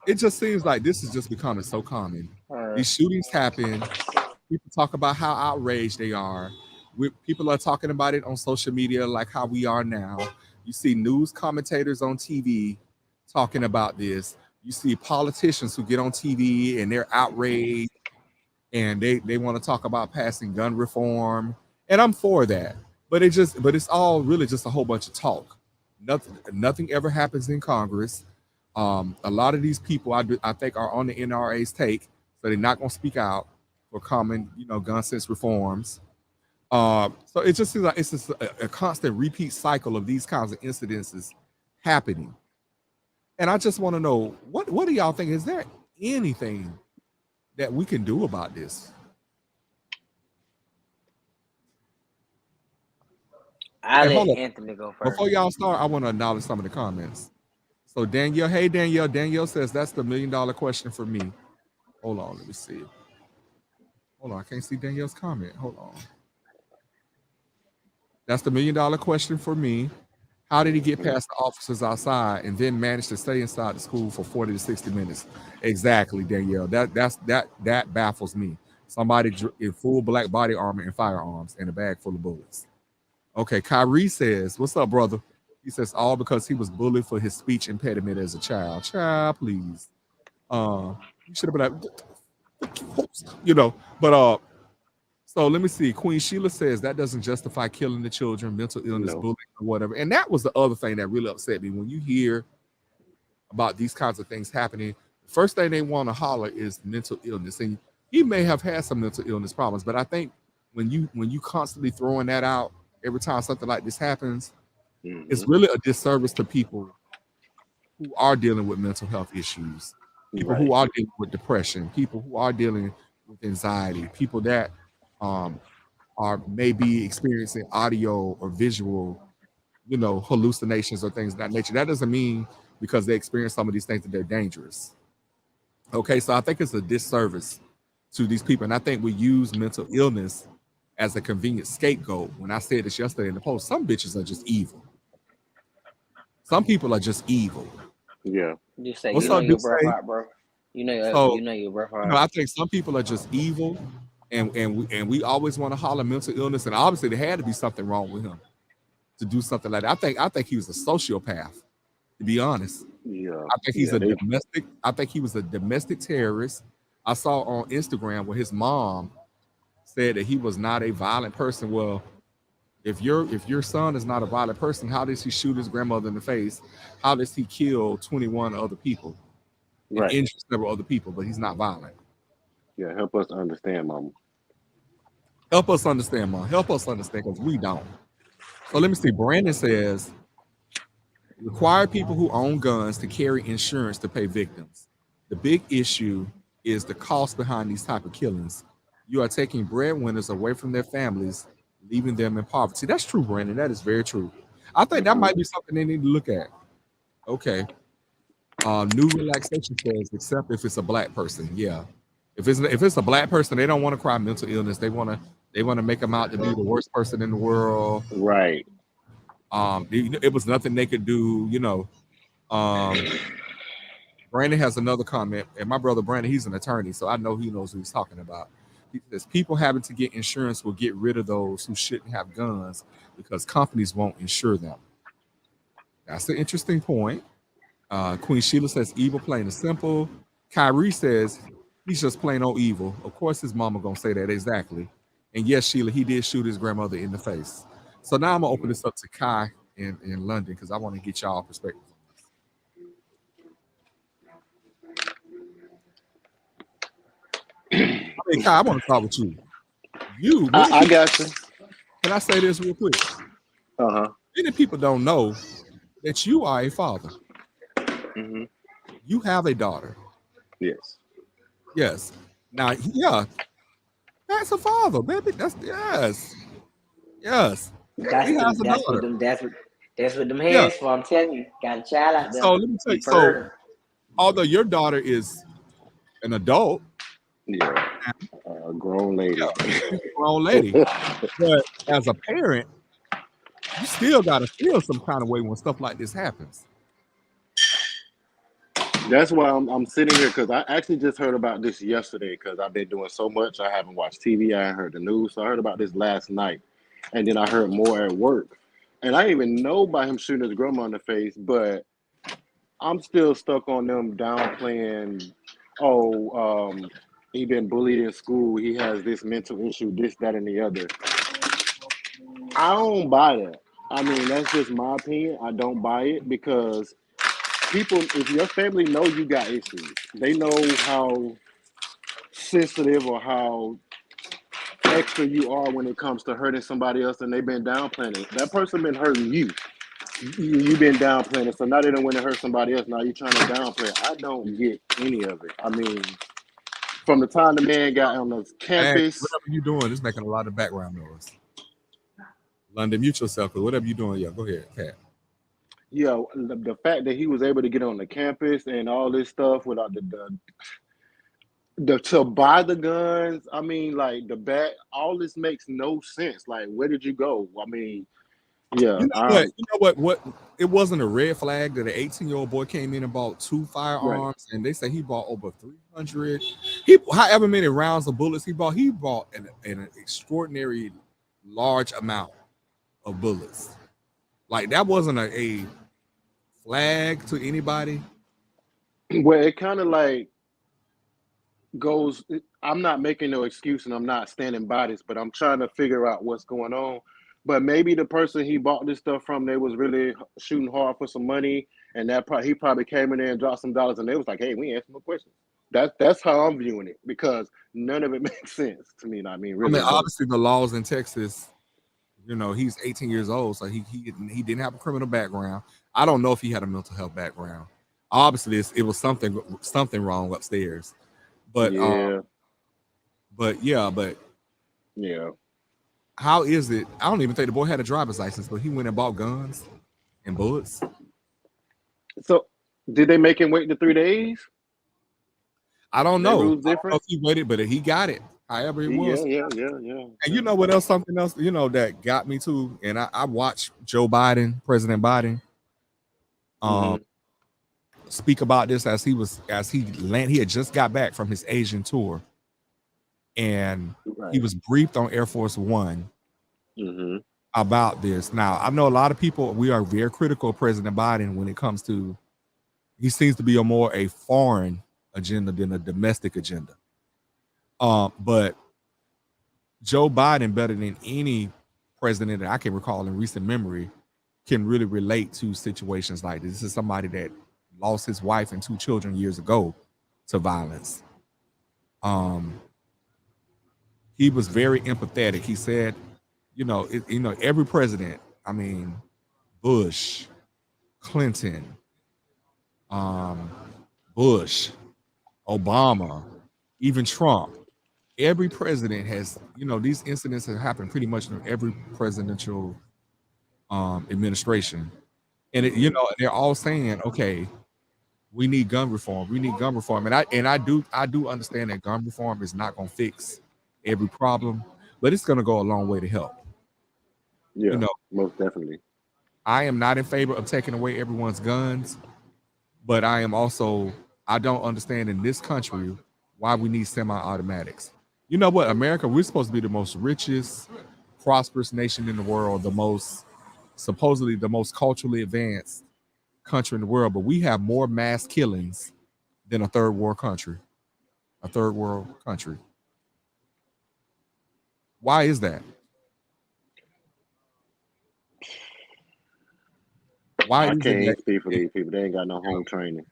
it just seems like this is just becoming so common. These shootings happen. People talk about how outraged they are. People are talking about it on social media like how we are now. You see news commentators on TV talking about this. You see politicians who get on TV and they're outraged and they want to talk about passing gun reform. And I'm for that. But it's all really just a whole bunch of talk. Nothing ever happens in Congress. A lot of these people I think are on the NRA's take, so they're not going to speak out for common, gun sense reforms. So it just seems like it's just a constant repeat cycle of these kinds of incidences happening. And I just want to know, what do y'all think? Is there anything that we can do about this? I'll let Anthony go first. Before y'all start, I want to acknowledge some of the comments. So Danielle, hey Danielle. Danielle says that's the $1 million question for me. Hold on, let me see. Hold on, I can't see Danielle's comment. Hold on. That's the $1 million question for me. How did he get past the officers outside and then manage to stay inside the school for 40 to 60 minutes? Exactly, Danielle. That baffles me. Somebody in full black body armor and firearms and a bag full of bullets. Okay, Kyrie says, what's up, brother? He says, all because he was bullied for his speech impediment as a child. Child, please. You should have been like, but so let me see. Queen Sheila says that doesn't justify killing the children, mental illness, bullying, or whatever. And that was the other thing that really upset me. When you hear about these kinds of things happening, the first thing they want to holler is mental illness. And he may have had some mental illness problems, but I think when you constantly throwing that out every time something like this happens, it's really a disservice to people who are dealing with mental health issues, people who are dealing with depression, people who are dealing with anxiety, people that are maybe experiencing audio or visual, hallucinations or things of that nature. That doesn't mean because they experience some of these things that they're dangerous. Okay, so I think it's a disservice to these people. And I think we use mental illness as a convenient scapegoat. When I said this yesterday in the post, some bitches are just evil. Some people are just evil. Yeah. You say, your breath out, bro. You know your breath out. I think some people are just evil. And we always want to holler mental illness, and obviously there had to be something wrong with him to do something like that. I think he was a sociopath, to be honest. Yeah. I think he's domestic. I think he was a domestic terrorist. I saw on Instagram where his mom said that he was not a violent person. Well, if your son is not a violent person, how does he shoot his grandmother in the face? How does he kill 21 other people and injure several other people? But he's not violent. Yeah, help us understand, Mama. Help us understand, Mom. Help us understand, because we don't. So let me see. Brandon says, require people who own guns to carry insurance to pay victims. The big issue is the cost behind these type of killings. You are taking breadwinners away from their families, leaving them in poverty. That's true, Brandon. That is very true. I think that might be something they need to look at. Okay. New relaxation says, except if it's a black person. Yeah. If it's a black person, they don't want to cry mental illness. They want to make them out to be the worst person in the world. Right. It was nothing they could do. Brandon has another comment, and my brother Brandon, he's an attorney, so I know he knows what he's talking about. He says people having to get insurance will get rid of those who shouldn't have guns because companies won't insure them. That's an interesting point. Queen Sheila says evil, plain and simple. Kyrie says he's just plain old evil. Of course, his mama gonna say that exactly. And yes, Sheila, he did shoot his grandmother in the face. So now I'm gonna open this up to Kai in London because I want to get y'all perspective on this. I mean, Kai, I want to talk with you. I got you. Can I say this real quick? Many people don't know that you are a father. Mm-hmm. You have a daughter. Yes. Yes. Now, yeah, that's a father, baby. That's yes. That's what them hands for. I'm telling you, got a child out there. So let me tell you. So, although your daughter is an adult, yeah, a grown lady, but as a parent, you still gotta feel some kind of way when stuff like this happens. That's why I'm sitting here because I actually just heard about this yesterday because I've been doing so much. I haven't watched TV. I haven't heard the news. So I heard about this last night. And then I heard more at work. And I didn't even know about him shooting his grandma in the face, but I'm still stuck on them downplaying, he been bullied in school. He has this mental issue, this, that, and the other. I don't buy that. I mean, that's just my opinion. I don't buy it because people, if your family know you got issues, they know how sensitive or how extra you are when it comes to hurting somebody else, and they've been downplaying it. That person been hurting you. You've been downplaying it, so now they don't want to hurt somebody else. Now you're trying to downplay it. I don't get any of it. I mean, from the time the man got on the campus, whatever you doing, it's making a lot of background noise. London, mute yourself, because whatever you doing, yeah, go ahead, Pat. Yeah, the fact that he was able to get on the campus and all this stuff without the to buy the guns, I mean, like the bat, all this makes no sense. Like, where did you go? I mean, yeah. You know what? It wasn't a red flag that an 18-year-old boy came in and bought 2 firearms, and they say he bought over 300. However many rounds of bullets he bought an extraordinary large amount of bullets. Like that wasn't a flag to anybody. Well, it kind of like goes. I'm not making no excuse, and I'm not standing by this, but I'm trying to figure out what's going on. But maybe the person he bought this stuff from, they was really shooting hard for some money, and he probably came in there and dropped some dollars, and they was like, "Hey, we ain't asking no questions." That's how I'm viewing it because none of it makes sense to me. I mean, really. Obviously the laws in Texas. He's 18 years old, so he didn't have a criminal background. I don't know if he had a mental health background. Obviously, it was something wrong upstairs. But yeah. How is it? I don't even think the boy had a driver's license, but he went and bought guns and bullets. So, did they make him wait the 3 days? I don't know. I don't know if he waited, but he got it. However it was. Yeah. And you know what else? Something else, that got me too. And I watched President Biden, speak about this he had just got back from his Asian tour, and he was briefed on Air Force One about this. Now, I know a lot of people, we are very critical of President Biden when it comes to, he seems to be more a foreign agenda than a domestic agenda. But Joe Biden, better than any president that I can recall in recent memory, can really relate to situations like this. This is somebody that lost his wife and 2 children years ago to violence. He was very empathetic. He said, every president, I mean, Bush, Clinton, Bush, Obama, even Trump, every president has, these incidents have happened pretty much in every presidential administration. And they're all saying, okay, we need gun reform. We need gun reform. And I do understand that gun reform is not gonna fix every problem, but it's gonna go a long way to help. You Yeah, know, most definitely. I am not in favor of taking away everyone's guns, but I don't understand in this country why we need semi-automatics. You know what? America, we're supposed to be the most richest, prosperous nation in the world, supposedly the most culturally advanced country in the world, but we have more mass killings than a third world country. A third world country. Why is that? Why I is it can't that speak for these people. They ain't got no home training.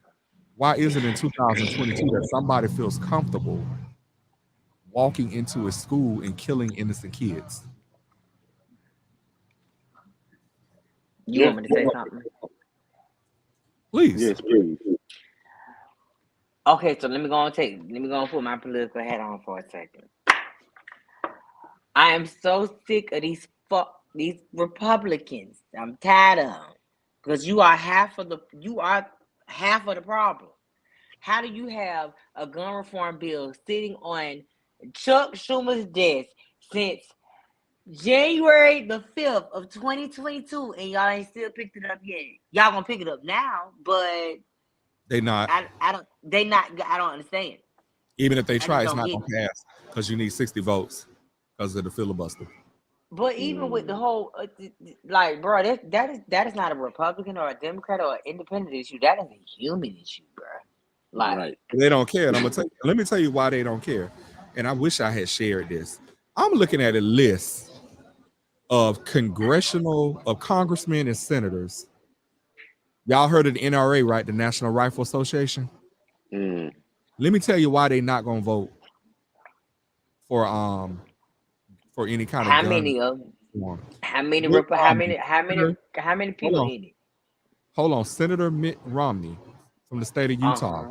why is it in 2022 that somebody feels comfortable walking into a school and killing innocent kids? You Yeah, want me to say something? Please. yes, please. Okay, so let me go and put my political hat on for a second. I am so sick of these Republicans. I'm tired of them because you are half of the problem. How do you have a gun reform bill sitting on Chuck Schumer's desk since January the 5th of 2022 and y'all ain't still picked it up yet? Y'all gonna pick it up now, but They not. I don't understand. Even if they I try, just it's don't not get gonna it. pass because you need 60 votes because of the filibuster. But even with the whole, like, bro, that is not a Republican or a Democrat or an independent issue. That is a human issue, bro. Like, Right. They don't care. And let me tell you why they don't care. And I wish I had shared this. I'm looking at a list of congressmen and senators. Y'all heard of the NRA, right? The National Rifle Association. Mm. Let me tell you why they not gonna vote for any kind of how gun many of them? reform. How many? Mitt Romney, How many hold people on, in it? hold on. Senator Mitt Romney from the state of Uh Utah huh.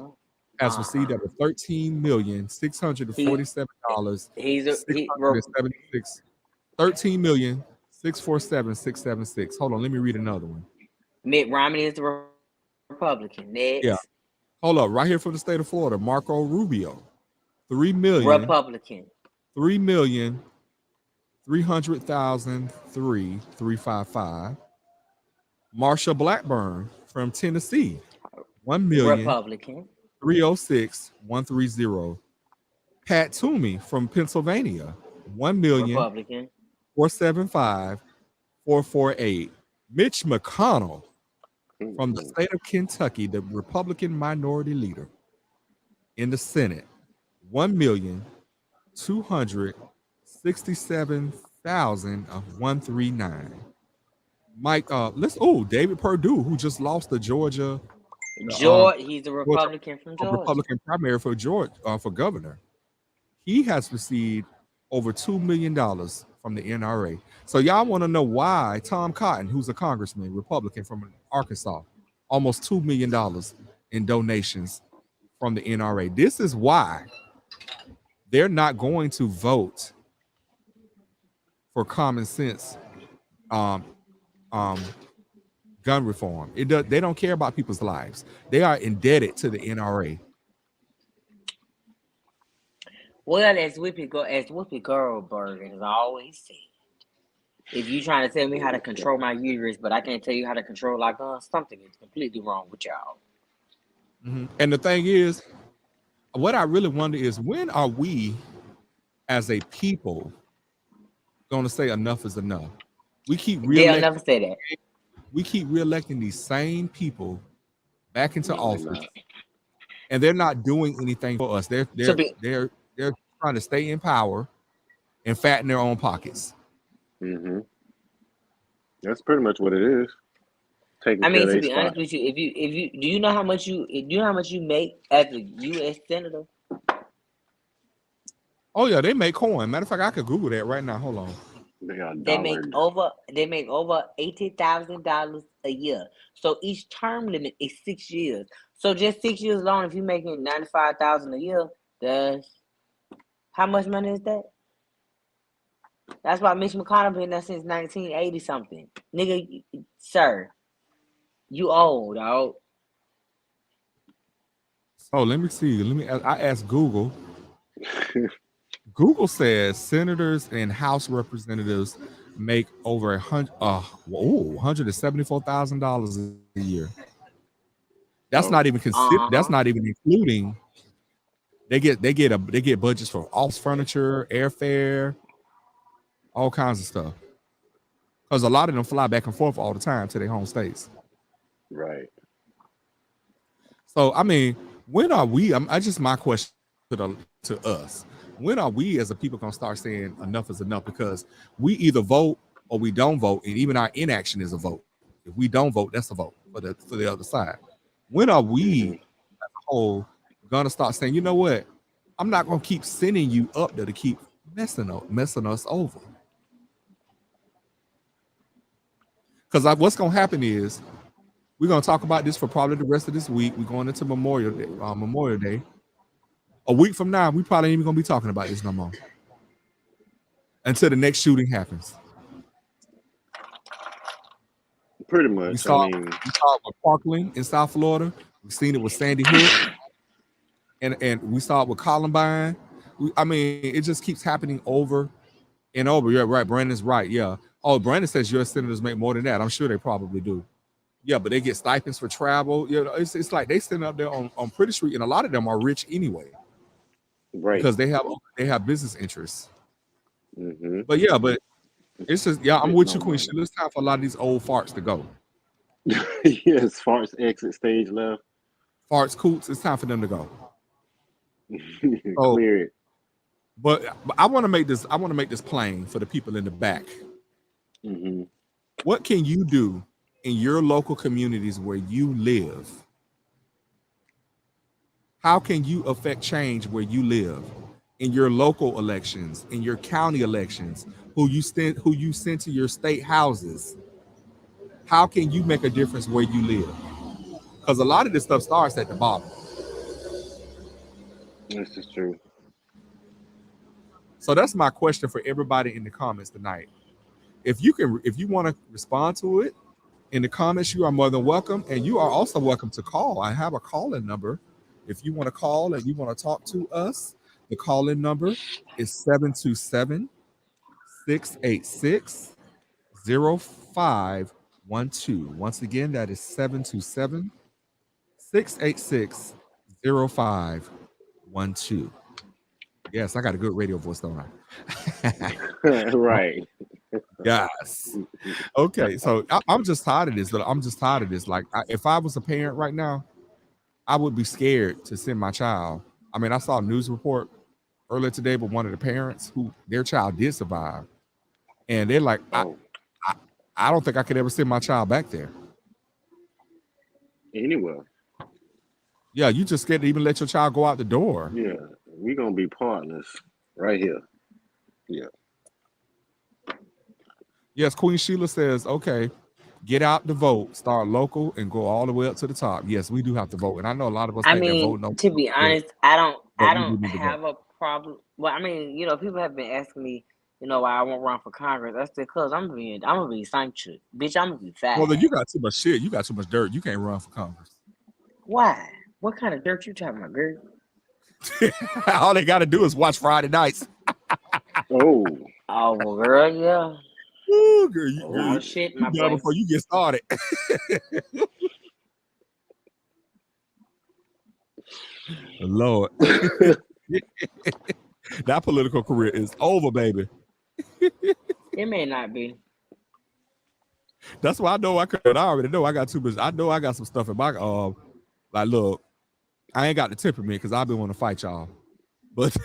has Uh received huh. over He $13,647,676. he's a he. 13,647,676. Hold on, let me read another one. Mitt Romney is the Republican. Yeah, Next, hold up, right here from the state of Florida, Marco Rubio, 3,000,000, Republican. 3,300,003,355. Marsha Blackburn from Tennessee, 1,306,130. Pat Toomey from Pennsylvania, Republican. 1,475,448. Mitch McConnell from the Mm-mm. state of Kentucky, the Republican minority leader in the Senate, 1,267,139. David Perdue, who just lost the Georgia He's a Georgia Republican from Georgia. Republican primary for for governor. He has received over $2 million from the NRA. So y'all want to know why Tom Cotton, who's a congressman, Republican from Arkansas, almost $2 million in donations from the NRA. This is why they're not going to vote for common sense um, um, gun reform. They don't care about people's lives. They are indebted to the NRA. Well, as Whoopi Goldberg has always said, if you trying to tell me how to control my uterus, but I can't tell you how to control our guns, something is completely wrong with y'all. And the thing is, what I really wonder is, when are we as a people going to say enough is enough? We keep They'll reelecting. never say that. We keep reelecting these same people back into No, they're office, not. and they're not doing anything for us. They're To they're be, they're they're trying to stay in power and fatten their own pockets. Mm-hmm. That's pretty much what it is. Taking I care mean, of to their be spot. honest with you, if you do you know how much you make as a U.S. senator? Oh yeah, they make coin. Matter of fact, I could Google that right now. Hold on. They got They make dollars. over $80,000 a year. So each term limit is 6 years. So just 6 years long, if you're making $95,000 a year, that's How much money is that? That's why Mitch McConnell been there since 1980 something. Nigga, sir, you old, dog. So let me see. I asked Google. Google says senators and House representatives make over $174,000 a year. That's not even That's not even including. They get budgets for office furniture, airfare, all kinds of stuff. Because a lot of them fly back and forth all the time to their home states. Right. So I mean, when are we? I just my question to us. When are we as a people gonna start saying enough is enough? Because we either vote or we don't vote, and even our inaction is a vote. If we don't vote, that's a vote for the other side. When are we as a whole gonna start saying, you know what? I'm not gonna keep sending you up there to keep messing us over. Because what's gonna happen is we're gonna talk about this for probably the rest of this week. We're going into Memorial Day. A week from now, we probably ain't even gonna be talking about this no more until the next shooting happens. Pretty much. We saw it with Parkland in South Florida. We've seen it with Sandy Hook, and we saw it with Columbine. I mean, it just keeps happening over and over. Yeah, right. Brandon's right. Yeah. Oh, Brandon says U.S. senators make more than that. I'm sure they probably do. Yeah, but they get stipends for travel. You know, it's like they stand up there on Pretty Street, and a lot of them are rich anyway. Right. Because they have business interests. Mm-hmm. But it's just I'm with you, Queen. It's time for a lot of these old farts to go. Yes, farts exit stage left. Farts, coots. It's time for them to go. Clear it. But I want to make this. I want to make this plain for the people in the back. Mm-hmm. What can you do in your local communities where you live? How can you affect change where you live? In your local elections, in your county elections, who you send to your state houses? How can you make a difference where you live? Because a lot of this stuff starts at the bottom. This is true. So that's my question for everybody in the comments tonight. If you want to respond to it in the comments, you are more than welcome, and you are also welcome to call. I have a call-in number. If you want to call and you want to talk to us, the call-in number is 727-686-0512. Once again, that is 727-686-0512. Yes, I got a good radio voice, don't I? Right. Yes. Okay, so I'm just tired of this. Like, if I was a parent right now, I would be scared to send my child. I mean, I saw a news report earlier today, but one of the parents who their child did survive, and they're like, I don't think I could ever send my child back there. Anywhere. Yeah, you just scared to even let your child go out the door. Yeah, we're gonna be partners right here. Yeah. Yes, Queen Sheila says, okay, get out the vote, start local, and go all the way up to the top. Yes, we do have to vote, and I know a lot of us think that vote. No, to be honest, I don't have a problem. Well, I mean, people have been asking me, why I won't run for Congress. That's because I'm gonna be sanctuary, bitch. I'm gonna be fat. Well, then you got too much shit. You got too much dirt. You can't run for Congress. Why? What kind of dirt you talking about, girl? All they got to do is watch Friday nights. Oh, well, girl, yeah. Ooh, girl, shit, my boy. Before you get started. Lord. That political career is over, baby. It may not be. That's why I know I already know I got too much. I know I got some stuff in my like, look, I ain't got the temperament because I've been wanting to fight y'all. But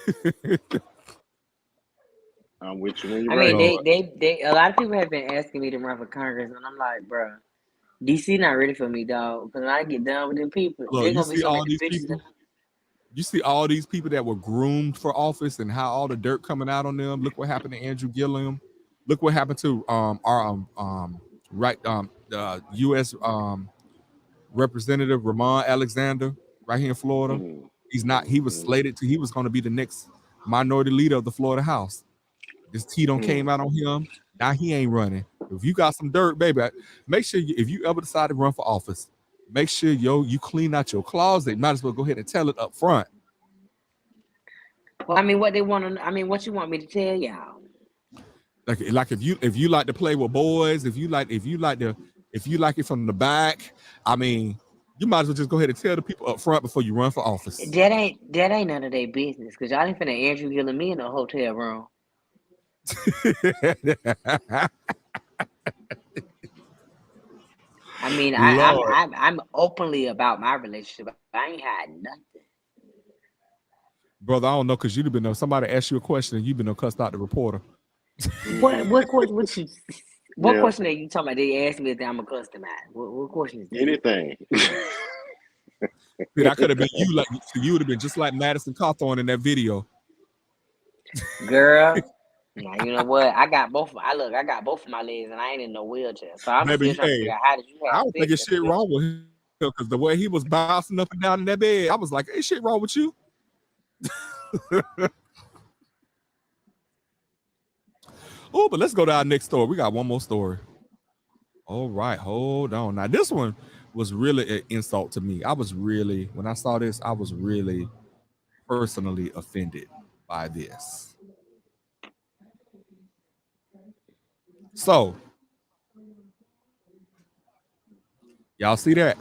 I'm with you when you're I mean, they a lot of people have been asking me to run for Congress, and I'm like, bro, DC not ready for me, dog. Because when I get done with them people, look, you see all these people. You see all these people that were groomed for office and how all the dirt coming out on them. Look what happened to Andrew Gillum. Look what happened to the U.S. Representative Ramon Alexander right here in Florida. Mm-hmm. He was slated to. He was going to be the next minority leader of the Florida House. This T don't came out on him. Now he ain't running. If you got some dirt, baby, make sure if you ever decide to run for office, make sure you clean out your closet. Might as well go ahead and tell it up front. Well, I mean, what they want to. I mean, what you want me to tell y'all? Like if you like to play with boys, if you like it from the back, I mean, you might as well just go ahead and tell the people up front before you run for office. That ain't none of their business, because y'all ain't finna Andrew Gillen me in a hotel room. I mean, I'm openly about my relationship. I ain't had nothing. Brother, I don't know, because you'd have been know somebody asked you a question and you've been cussed out the reporter. What question are you talking about? They asked me if I'm a customer. What question is that? Anything. That could have been you. Like you would have been just like Madison Cawthorn in that video. Girl, now you know what? I got both of my legs and I ain't in no wheelchair. So I'm still trying to figure out how did you have I was thinking shit wrong with him, because the way he was bouncing up and down in that bed, I was like, hey, shit wrong with you? Oh, but let's go to our next story. We got one more story. All right, hold on. Now, this one was really an insult to me. When I saw this, I was really personally offended by this. So, y'all see that?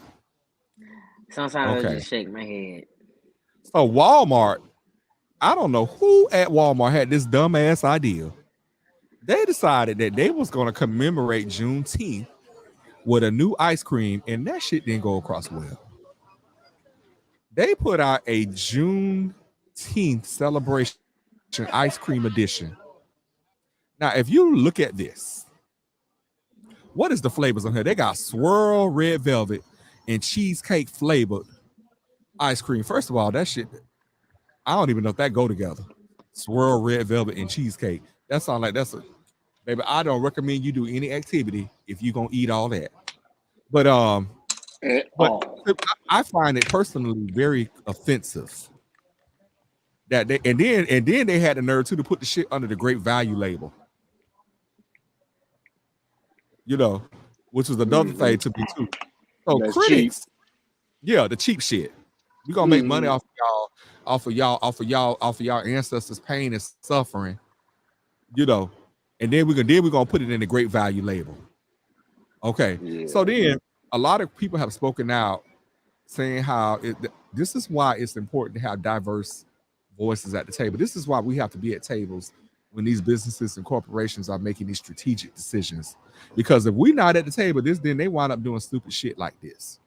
Sometimes I just shake my head. So, Walmart, I don't know who at Walmart had this dumbass idea. They decided that they was going to commemorate Juneteenth with a new ice cream, and that shit didn't go across well. They put out a Juneteenth celebration ice cream edition. Now, if you look at this, what is the flavors on here? They got swirl red velvet and cheesecake flavored ice cream. First of all, that shit, I don't even know if that go together. Swirl red velvet and cheesecake. That sounds like baby, I don't recommend you do any activity if you're gonna eat all that. But I find it personally very offensive that they and then they had the nerve too to put the shit under the great value label. You know, which was another thing to me too. So that's critics, cheap. Yeah, the cheap shit. We're gonna make money off of y'all ancestors' pain and suffering. You know, and then we're gonna put it in the great value label. Okay. Yeah. So then a lot of people have spoken out saying how this is why it's important to have diverse voices at the table. This is why we have to be at tables when these businesses and corporations are making these strategic decisions. Because if we're not at the table, then they wind up doing stupid shit like this.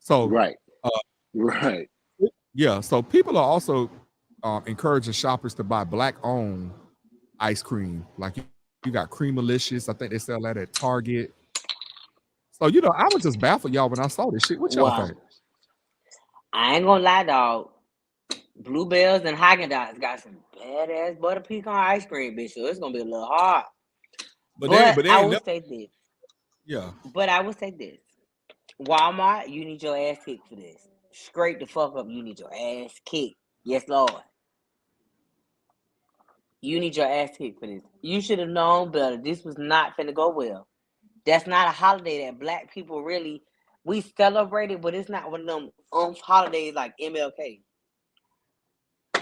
So right. Yeah. So people are also encouraging shoppers to buy Black-owned ice cream. Like you got Creamalicious. I think they sell that at Target. So I was just baffled, y'all, when I saw this shit. What y'all think? I ain't gonna lie, dog. Bluebells and Haagen-Dazs got some badass butter pecan ice cream, bitch. So it's gonna be a little hard. But I will say this. Yeah. But I will say this. Walmart, you need your ass kicked for this. Straight the fuck up, you need your ass kicked. Yes, Lord. You need your ass kicked for this. You should have known better. This was not finna go well. That's not a holiday that Black people we celebrate it, but it's not one of them holidays like MLK.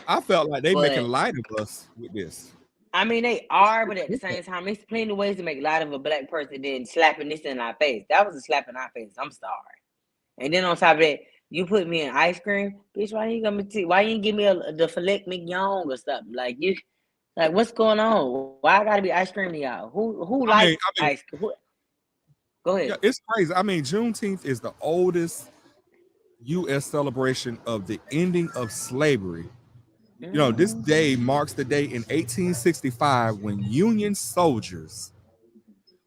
I felt like they making light of us with this. I mean, they are, but at the same time, there's plenty of ways to make light of a Black person than slapping this in our face. That was a slap in our face. I'm sorry. And then on top of that, you put me in ice cream, bitch. Why you ain't give me the filet mignon or something? Like what's going on? Why I gotta be ice cream to y'all? Who likes ice cream? Go ahead. Yeah, it's crazy. I mean, Juneteenth is the oldest U.S. celebration of the ending of slavery. This day marks the day in 1865 when Union soldiers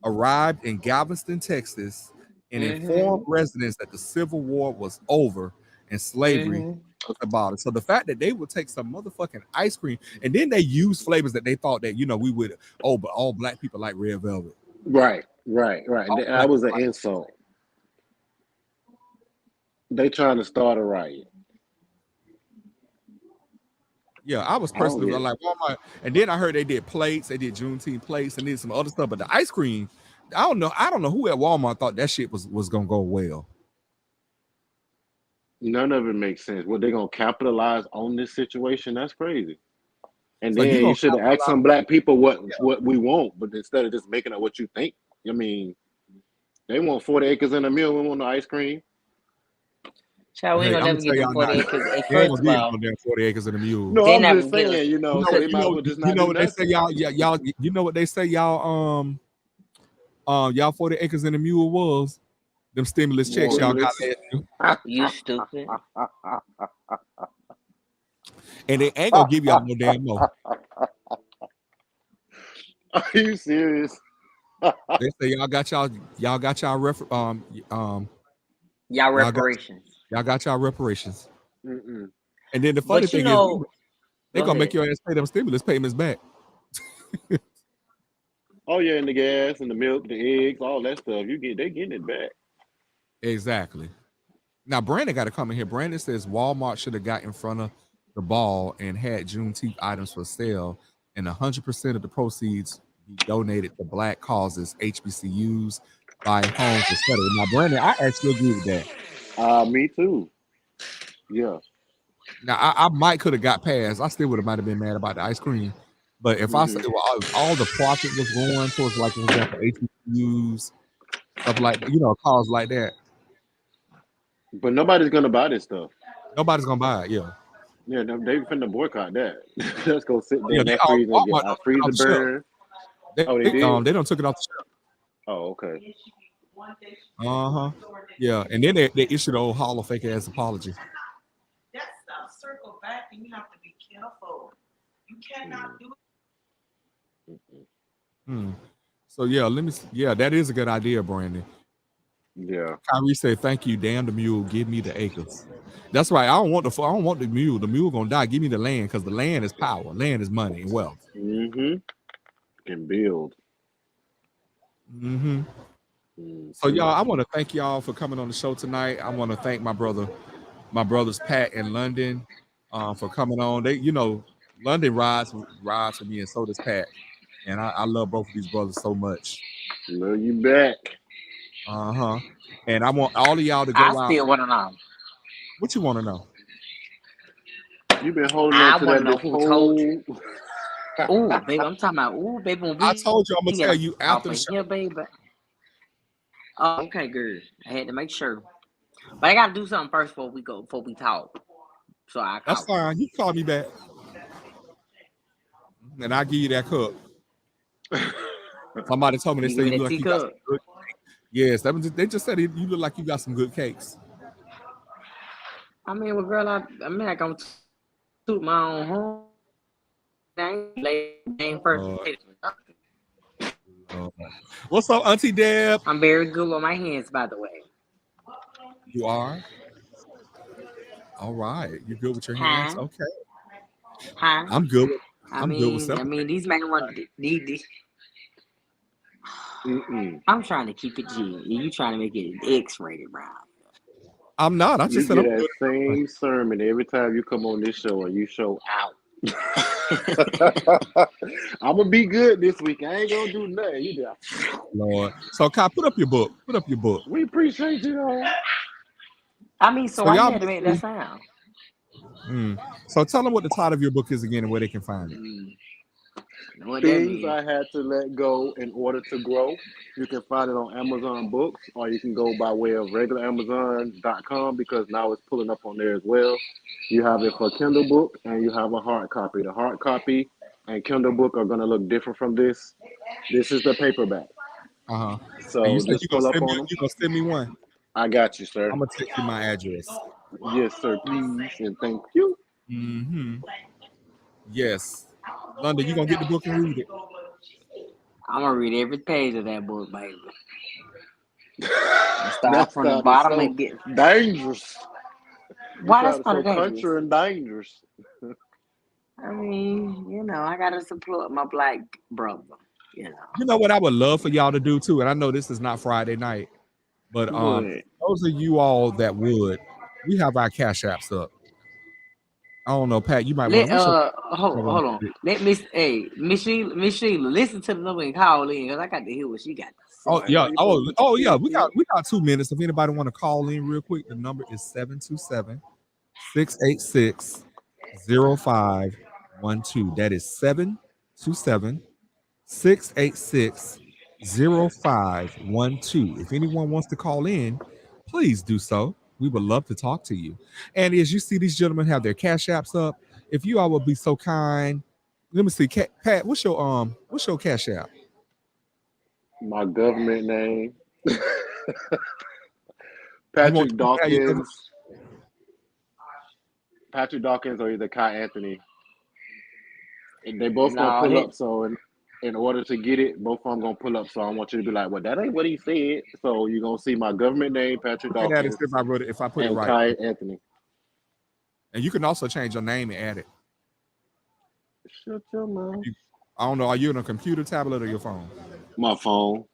arrived in Galveston, Texas, and informed residents that the Civil War was over and slavery was abolished. So the fact that they would take some motherfucking ice cream and then they use flavors that they thought that we would. Oh, but all Black people like red velvet. Right. That was an insult. They trying to start a riot. Yeah, I was personally like Walmart, and then I heard they did plates, they did Juneteenth plates, and did some other stuff. But the ice cream, I don't know who at Walmart thought that shit was gonna go well. None of it makes sense. What they gonna capitalize on this situation? That's crazy. And So then you should have asked some black people what we want, but instead of just making up what you think, I mean, they want 40 acres and a mule. We want the ice cream. Child, we ain't gonna never get them 40 acres. They ain't gonna be no damn 40 acres and a mule. No, I'm just saying, you know, so they might as well just not do what they say, y'all. You know what they say, y'all. Y'all 40 acres and a mule was them stimulus checks y'all got last year. You stupid. And they ain't gonna give y'all no damn more. Are you serious? They say y'all got reparations. Y'all got y'all reparations. Mm-mm. And then the funny thing is, they're gonna make your ass pay them stimulus payments back. Oh yeah, and the gas and the milk, the eggs, all that stuff. They getting it back. Exactly. Now Brandon got to come in here. Brandon says Walmart should have got in front of the ball and had Juneteenth items for sale, and 100% of the proceeds be donated to black causes, HBCUs, buy homes, etc. Now, Brandon, I actually agree with that. Me too. Yeah. Now, I might could have got past. I still would have might have been mad about the ice cream, but if I said all the profit was going towards, like, for example, HBCUs, stuff like cause like that. But nobody's gonna buy this stuff. Nobody's gonna buy it. Yeah. Yeah, they finna boycott that. Let's go sit there and freeze and get a freezer burn. They don't took it off the shelf. Oh, okay. Yeah, and then they issued a whole hollow fake ass apology. That stuff circle back, and you have to be careful. You cannot do it. So yeah, that is a good idea, Brandon. Yeah. Kyrie said, "Thank you, damn the mule. Give me the acres." That's right. I don't want the mule. The mule gonna die. Give me the land, because the land is power. Land is money and wealth. Can build. So y'all, I want to thank y'all for coming on the show tonight. I want to thank my brothers Pat and London, for coming on. They, London rides for me, and so does Pat. And I love both of these brothers so much. Love you back. And I want all of y'all to go out. I still want to know. What you want to know? You've been holding on to that this whole... Ooh, baby, I'm talking about. Ooh, baby, I told you I'm gonna tell you after the show. Here, baby. Oh, okay, good. I had to make sure, but I gotta do something first before we talk. So That's fine. You call me back, and I'll give you that cup. Somebody told me they say you look like you got some good. Yes, they just said you look like you got some good cakes. I mean, well, girl, I gonna toot my own home. What's up, Auntie Deb? I'm very good with my hands, by the way. You are? All right. You're good with your hands? Okay. I'm good with good with stuff. I mean, these men run these. I'm trying to keep it G. You trying to make it X-rated, Brown. I'm not. I just said that same sermon every time you come on this show and you show out. I'm gonna be good this week. I ain't gonna do nothing. You do. Lord. So, Kai, put up your book. We appreciate you, though. I mean, so I had to make that sound. So tell them what the title of your book is again and where they can find it. Things I had to let go in order to grow. You can find it on Amazon Books, or you can go by way of regular Amazon.com, because now it's pulling up on there as well. You have it for Kindle book, and you have a hard copy. The hard copy and Kindle book are going to look different from this. This is the paperback. So you said just pull up on them. You gonna send me one? I got you, sir. I'm gonna text you my address. Yes, sir. Please and thank you. Yes. London, you gonna get the book and read it? I'm gonna read every page of that book, baby. Start from the bottom and get dangerous. Why that's so country and dangerous? I mean, I gotta support my black brother. You know what I would love for y'all to do too, and I know this is not Friday night, but those of you all that would, we have our Cash Apps up. I don't know, Pat. You might want to. Hold on. Let Miss Sheila, listen to the number and call in because I got to hear what she got to say. Oh yeah. Yeah. We got 2 minutes. If anybody want to call in real quick, the number is 727-686-0512. That is 727-686-0512. If anyone wants to call in, please do so. We would love to talk to you. And as you see, these gentlemen have their cash apps up. If you all would be so kind, let me see, Pat. What's your cash app? My government name, Patrick Dawkins. Patrick Dawkins or either Khi Anthonie. And they both gonna pull up. So in order to get it, both of them gonna pull up. So I want you to be like, well, that ain't what he said. So you're gonna see my government name, Patrick Dawkins. If I put it right. Khi Anthonie. And you can also change your name and add it. Shut your mouth. I don't know. Are you on a computer, tablet, or your phone? My phone.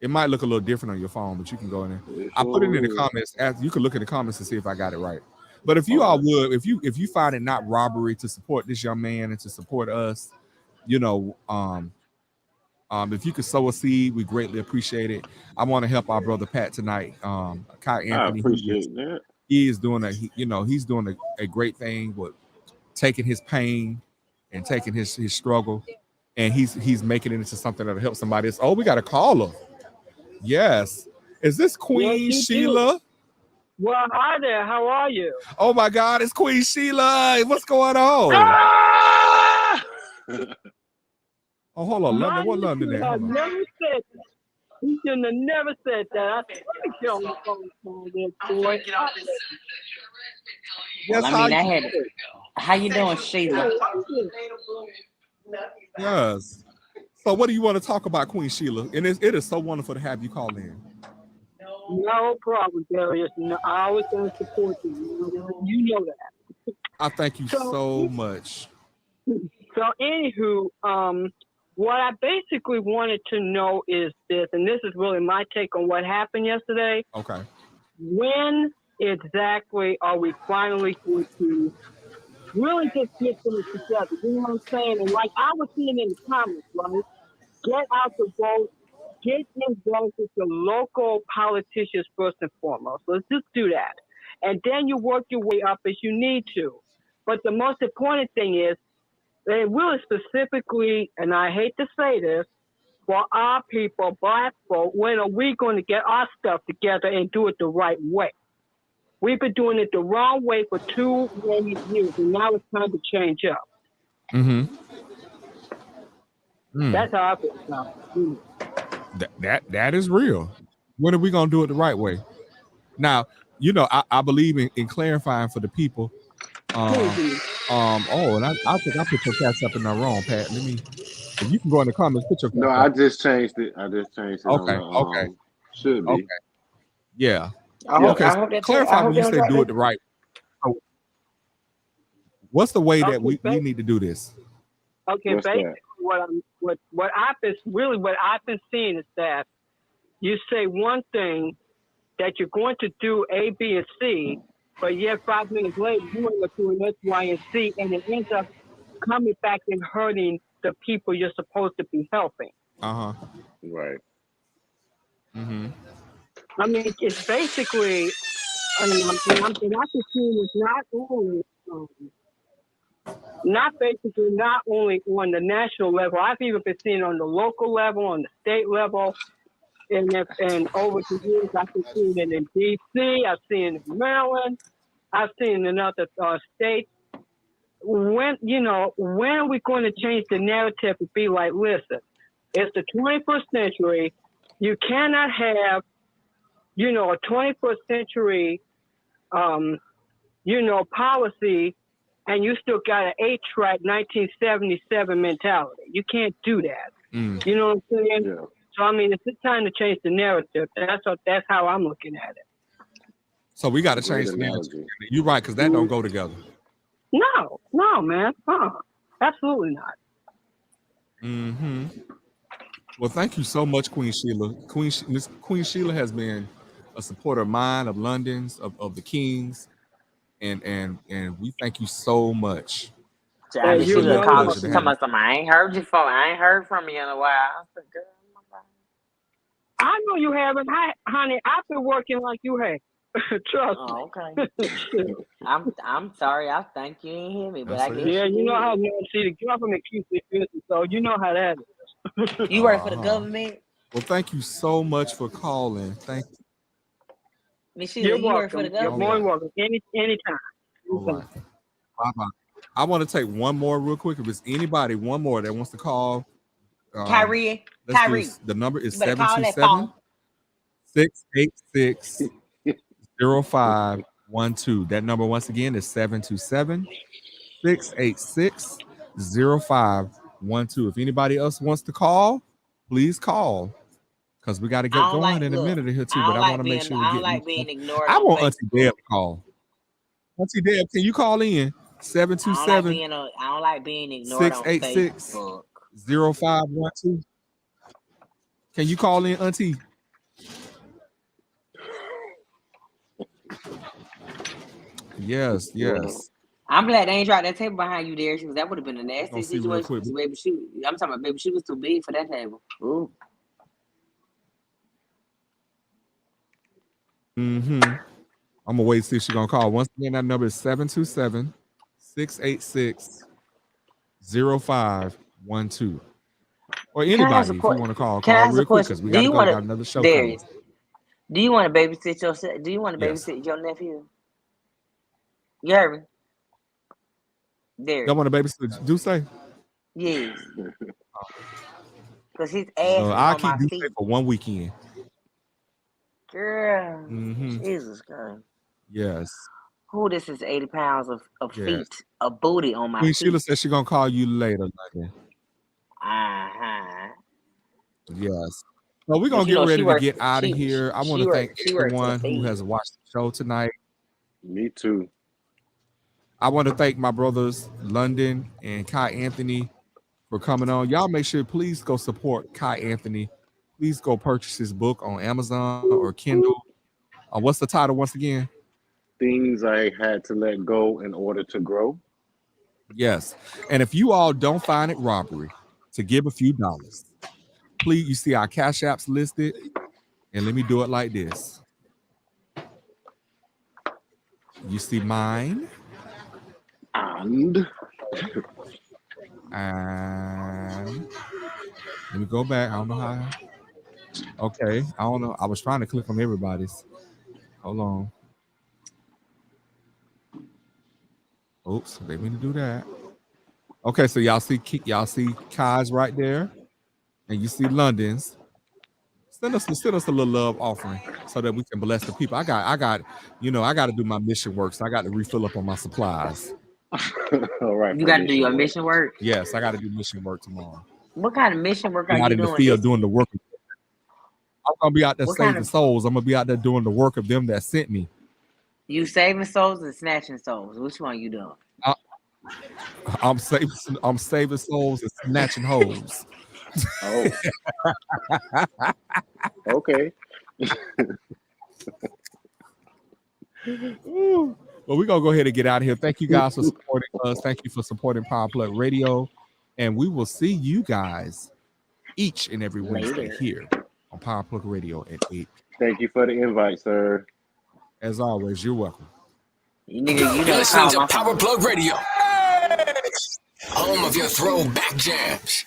It might look a little different on your phone, but you can go in there. I put it in the comments. You can look in the comments to see if I got it right. But if you all would, if you find it not robbery to support this young man and to support us, if you could sow a seed, we greatly appreciate it. I want to help our brother Pat tonight. Khi Anthonie, I appreciate that. He is doing he's doing a great thing with taking his pain and taking his struggle, and he's making it into something that'll help somebody else. Oh, we got a caller. Yes. Is this Queen Sheila? Well, hi there. How are you? Oh my God, it's Queen Sheila. What's going on? Ah! Oh, hold on, London. What London there? I never said that. He shouldn't have never said that. Let me get on the phone boy. Yes, how you doing, Sheila? Yes. So what do you want to talk about, Queen Sheila? And it is so wonderful to have you call in. No problem, Darius. I always going to support you. You know that. I thank you so much. So, anywho, what I basically wanted to know is this, and this is really my take on what happened yesterday. Okay. When exactly are we finally going to really just get things together? You know what I'm saying? And like I was seeing in the comments, right? Get out the vote. Get involved with the local politicians first and foremost. Let's just do that. And then you work your way up as you need to. But the most important thing is, they really specifically, and I hate to say this, for our people, Black folk, when are we going to get our stuff together and do it the right way? We've been doing it the wrong way for too many years, and now it's time to change up. Mm-hmm. That's how I feel now. That is real. When are we going to do it the right way? Now, I believe in clarifying for the people. And I think I put your cash up in the wrong, Pat. If you can go in the comments, put your cash up. I just changed it. Okay. Should be. Okay. Yeah. I hope clarify when you say do it the right way. So, what's the way that we need to do this? Okay, basically what I've been seeing is that you say one thing that you're going to do A, B, and C, but yet 5 minutes later you end up doing X, Y, and Z, and it ends up coming back and hurting the people you're supposed to be helping. Right. Mm-hmm. I mean, it's basically, and I've been seeing it's not only on the national level. I've even been seeing on the local level, on the state level, and over the years I've been seeing it in D.C., I've seen it in Maryland, I've seen it in other states. When are we going to change the narrative and be like, listen, it's the 21st century. You cannot have, a 21st century, policy, and you still got an 8-track 1977 mentality. You can't do that. You know what I'm saying? Yeah. So, I mean, it's time to change the narrative. That's how I'm looking at it. So we got to change the narrative. You're right, because that don't go together. No, man. Absolutely not. Mm-hmm. Well, thank you so much, Queen Sheila. Queen Sheila has been a supporter of mine, of London's, of the Kings. and we thank you so much. I mean, she It's was really a calling. pleasure She to talking have you. about something. I ain't heard from you in a while. I said, girl, oh my God. I know you haven't, honey. I've been working like you have. Trust me. Oh, okay. I'm sorry. I think you didn't hear me, but That's I it. guess Yeah, you you know how did. see the government keeps it busy, so you know how that is. You work for the Uh-huh. government? Well, thank you so much for calling. Thank you. Miss You're Sheila, you work for the welcome. You're All more government? right. than welcome. Anytime. All right. Bye-bye. I want to take one more real quick. If it's anybody, one more that wants to call, Kyrie, let's do the number you is better call that phone. 727-686-0512. That number once again is 727-686-0512. If anybody else wants to call, please call. Because we got to get I don't going like in a look. minute or two, I but don't I want like to make being. sure we I don't get like being ignored I on want Auntie Deb Facebook. to call. Auntie Deb, can you call in? 727 I don't like being ignored on 686 Facebook. 0512. Can you call in, Auntie? Yes. I'm glad they ain't dropped that table behind you there, because that would have been a nasty See real situation. quick. Baby, I'm talking about baby. She was too big for that table. Ooh. I'm gonna wait to see if she's gonna call. Once again, that number is 727-686-0512. Or anybody, if you want to call real quick because we got to go. Got another show coming. Do you want to babysit your? Do you want to Yes. babysit your nephew? You heard me. Darius. Y'all want to babysit Duce? Yes. Because his ass is I'll on my keep feet. Duce for one weekend. Girl, Jesus Christ. Yes. Who this is 80 pounds of Yes. feet, of booty on my Queen feet. Sheila said she's gonna call you later, London. Yes. So we're gonna get ready to get out of here. I want to thank everyone who has watched the show tonight. Me too. I want to thank my brothers London and Khi Anthonie for coming on. Y'all make sure, please go support Khi Anthonie. Please go purchase his book on Amazon or Kindle. What's the title once again? Things I had to let go in order to grow. Yes. And if you all don't find it robbery to give a few dollars, please, you see our Cash Apps listed. And let me do it like this. You see mine. And let me go back. I don't know how. Okay. I don't know. I was trying to click on everybody's. Hold on. Oops, they mean to do that. Okay, so y'all see Kai's right there, and you see London's. Send us a little love offering so that we can bless the people. I got, I got to do my mission work, so I got to refill up on my supplies. All right. You got to do your mission work? Yes, I got to do mission work tomorrow. What kind of mission work are you doing? Out in the field doing the work. I'm gonna be out there saving souls. I'm gonna be out there doing the work of them that sent me. You saving souls and snatching souls? Which one you doing? I'm saving souls and snatching hoes. Oh. Okay. Well, we're gonna go ahead and get out of here. Thank you guys for supporting us. Thank you for supporting Power Plug Radio. And we will see you guys each and every Wednesday here on Power Plug Radio at 8. Thank you for the invite, sir. As always, you're welcome. You're listening to Power Plug Radio, home of your throwback jams.